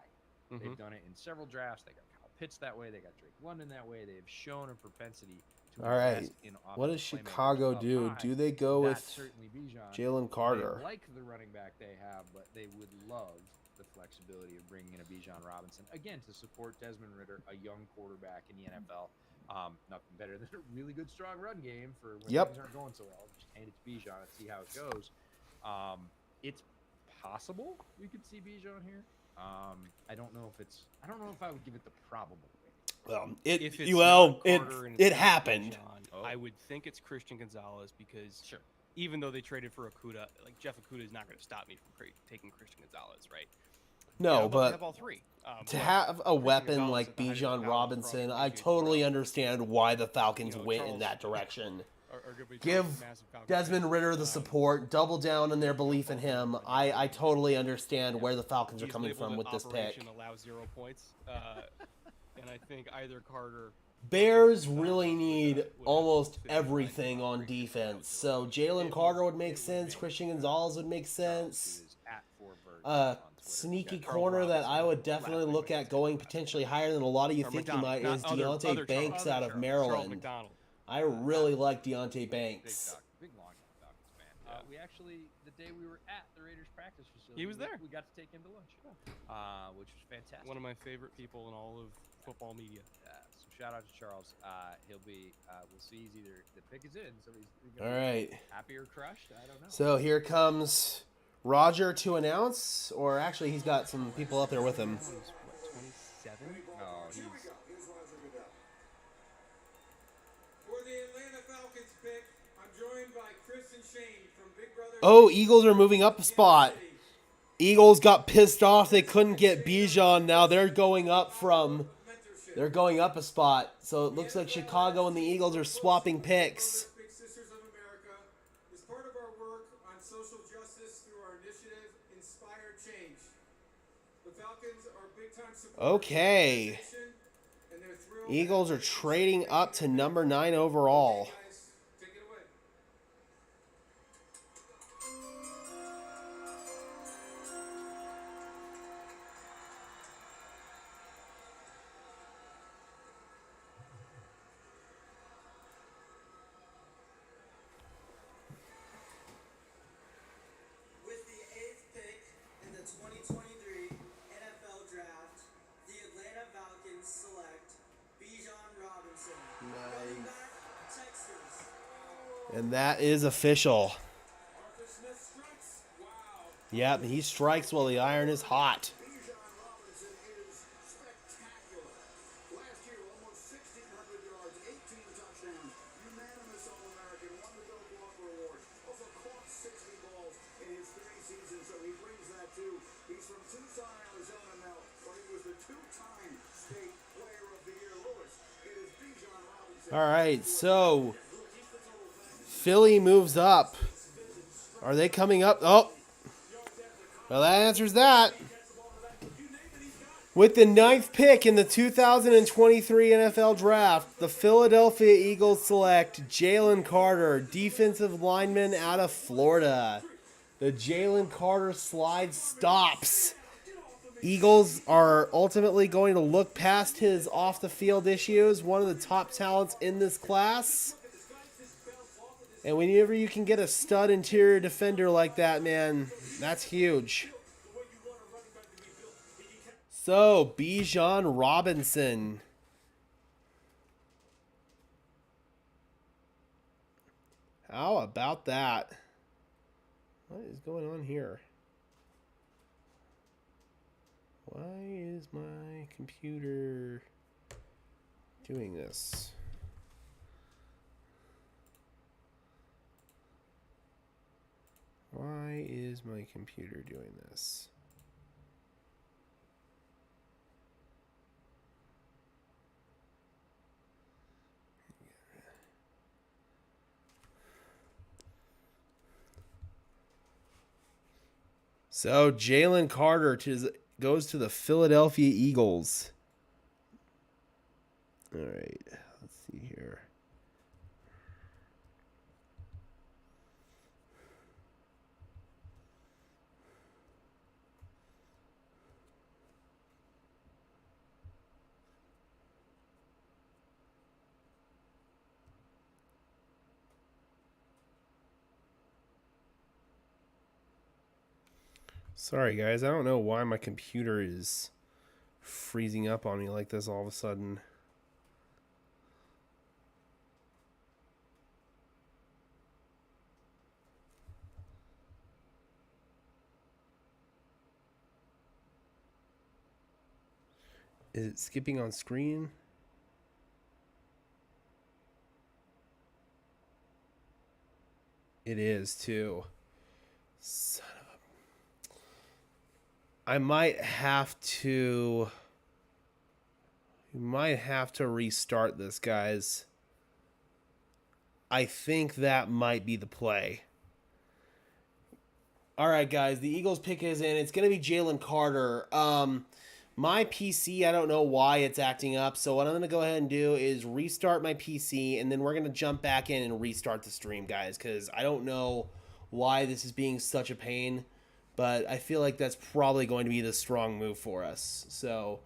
They've done it in several drafts. They got Kyle Pitts that way. They got Drake London that way. They've shown a propensity to All right. invest in What does offensive Chicago playmakers up do? high. Do they go That's with certainly Bijan. Jalen Carter? They like the running back they have, but they would love the flexibility of bringing in a Bijan Robinson again to support Desmond Ridder, a young quarterback in the NFL. Nothing better than a really good, strong run game for when Yep. things aren't going so well. Just hand it to Bijan and see how it goes. It's possible we could see Bijan here. I don't know if I would give it the probable rating. If it's Well, not Carter and it's it not happened. Bijan, I would think it's Christian Gonzalez because Sure. even though they traded for Okuda, like Jeff Okuda is not going to stop me from taking Christian Gonzalez, right? No, I'd love to but have all three. to But have a weapon Gonzalez like at the height of his Bijan powers Robinson, probably I gives you totally Charles- understand why the Falcons you know, went in Charles- that direction. are gonna be Give massive Falcons Desmond fans. Ridder the support, double down on their belief in him. I totally understand where the Falcons are He's coming labeled from an with this pick. operation allow 0 points, and I think either Carter. Bears really need almost everything on defense. So Jalen Carter would make sense. Christian Gonzalez would make sense. Sneaky corner that I would definitely look at going potentially higher than a lot of you Or think he McDonald, might is not Deontay other Banks Charles, out of Charles Maryland. McDonald. I really like Deontay Big Banks. Big long Falcons fan. We actually, the day we were at the Raiders practice facility, He was there. We got to take him to lunch, which was fantastic. One of my favorite people in all of football media. So shout out to Charles. He'll be. We'll see. He's either the pick is in, so he's All gonna right. be happy or crushed. I don't know. So here comes Roger to announce, or actually he's got some people up there with him. He's, what, 27? Oh, he's. Here's Roger Goodell. For the Atlanta Falcons pick, I'm joined by Chris and Shane from Big Brother. Oh, Eagles are moving up a spot. Eagles got pissed off they couldn't get Bijan. Now they're going up from they're going up a spot. So it looks like Chicago and the Eagles are swapping picks. Big Sisters of America is part of our work on social justice through our initiative Inspire Change. The Falcons are big time supporters Okay. of the nation, and they're thrilled. Eagles are trading up to number 9 overall. Guys, take it away. With the 8th pick in the 2023 NFL Draft, the Atlanta Falcons select Bijan Robinson, running back, Texas. And that is official. Arthur Smith strikes. Wow. Yep, he strikes while the iron is hot. Bijan Robinson is spectacular. Last year, almost 1,600 yards, 18 touchdowns, unanimous All-American, won the Doak Walker Award, also caught 60 balls in his 3 seasons, so he brings that too. He's from Tucson, Arizona now, where he was the 2-time State Player of the Year. Lewis, it is Bijan Robinson. All right, so Philly moves up. Are they coming up? Oh, Well, that answers that. With the 9th pick in the 2023 NFL Draft, the Philadelphia Eagles select Jalen Carter, defensive lineman out of Florida. The Jalen Carter slide stops. Eagles are ultimately going to look past his off-the-field issues, one of the top talents in this class. And whenever you can get a stud interior defender like that, man, that's huge. So, Bijan Robinson. How about that? What is going on here? Why is my computer doing this? Why is my computer doing this? So Jalen Carter goes to the Philadelphia Eagles. All right, let's see here. Sorry, guys. I don't know why my computer is freezing up on me like this all of a sudden. Is it skipping on screen? It is, too. Son of a... I might have to restart this, guys. I think that might be the play. All right, guys, the Eagles pick is in. It's going to be Jalen Carter. My PC, I don't know why it's acting up, so what I'm going to go ahead and do is restart my PC, and then we're going to jump back in and restart the stream, guys, because I don't know why this is being such a pain, but I feel like that's probably going to be the strong move for us. So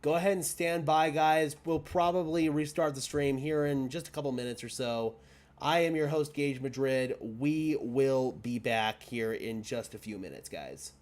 go ahead and stand by, guys. We'll probably restart the stream here in just a couple minutes or so. I am your host, Gage Madrid. We will be back here in just a few minutes, guys.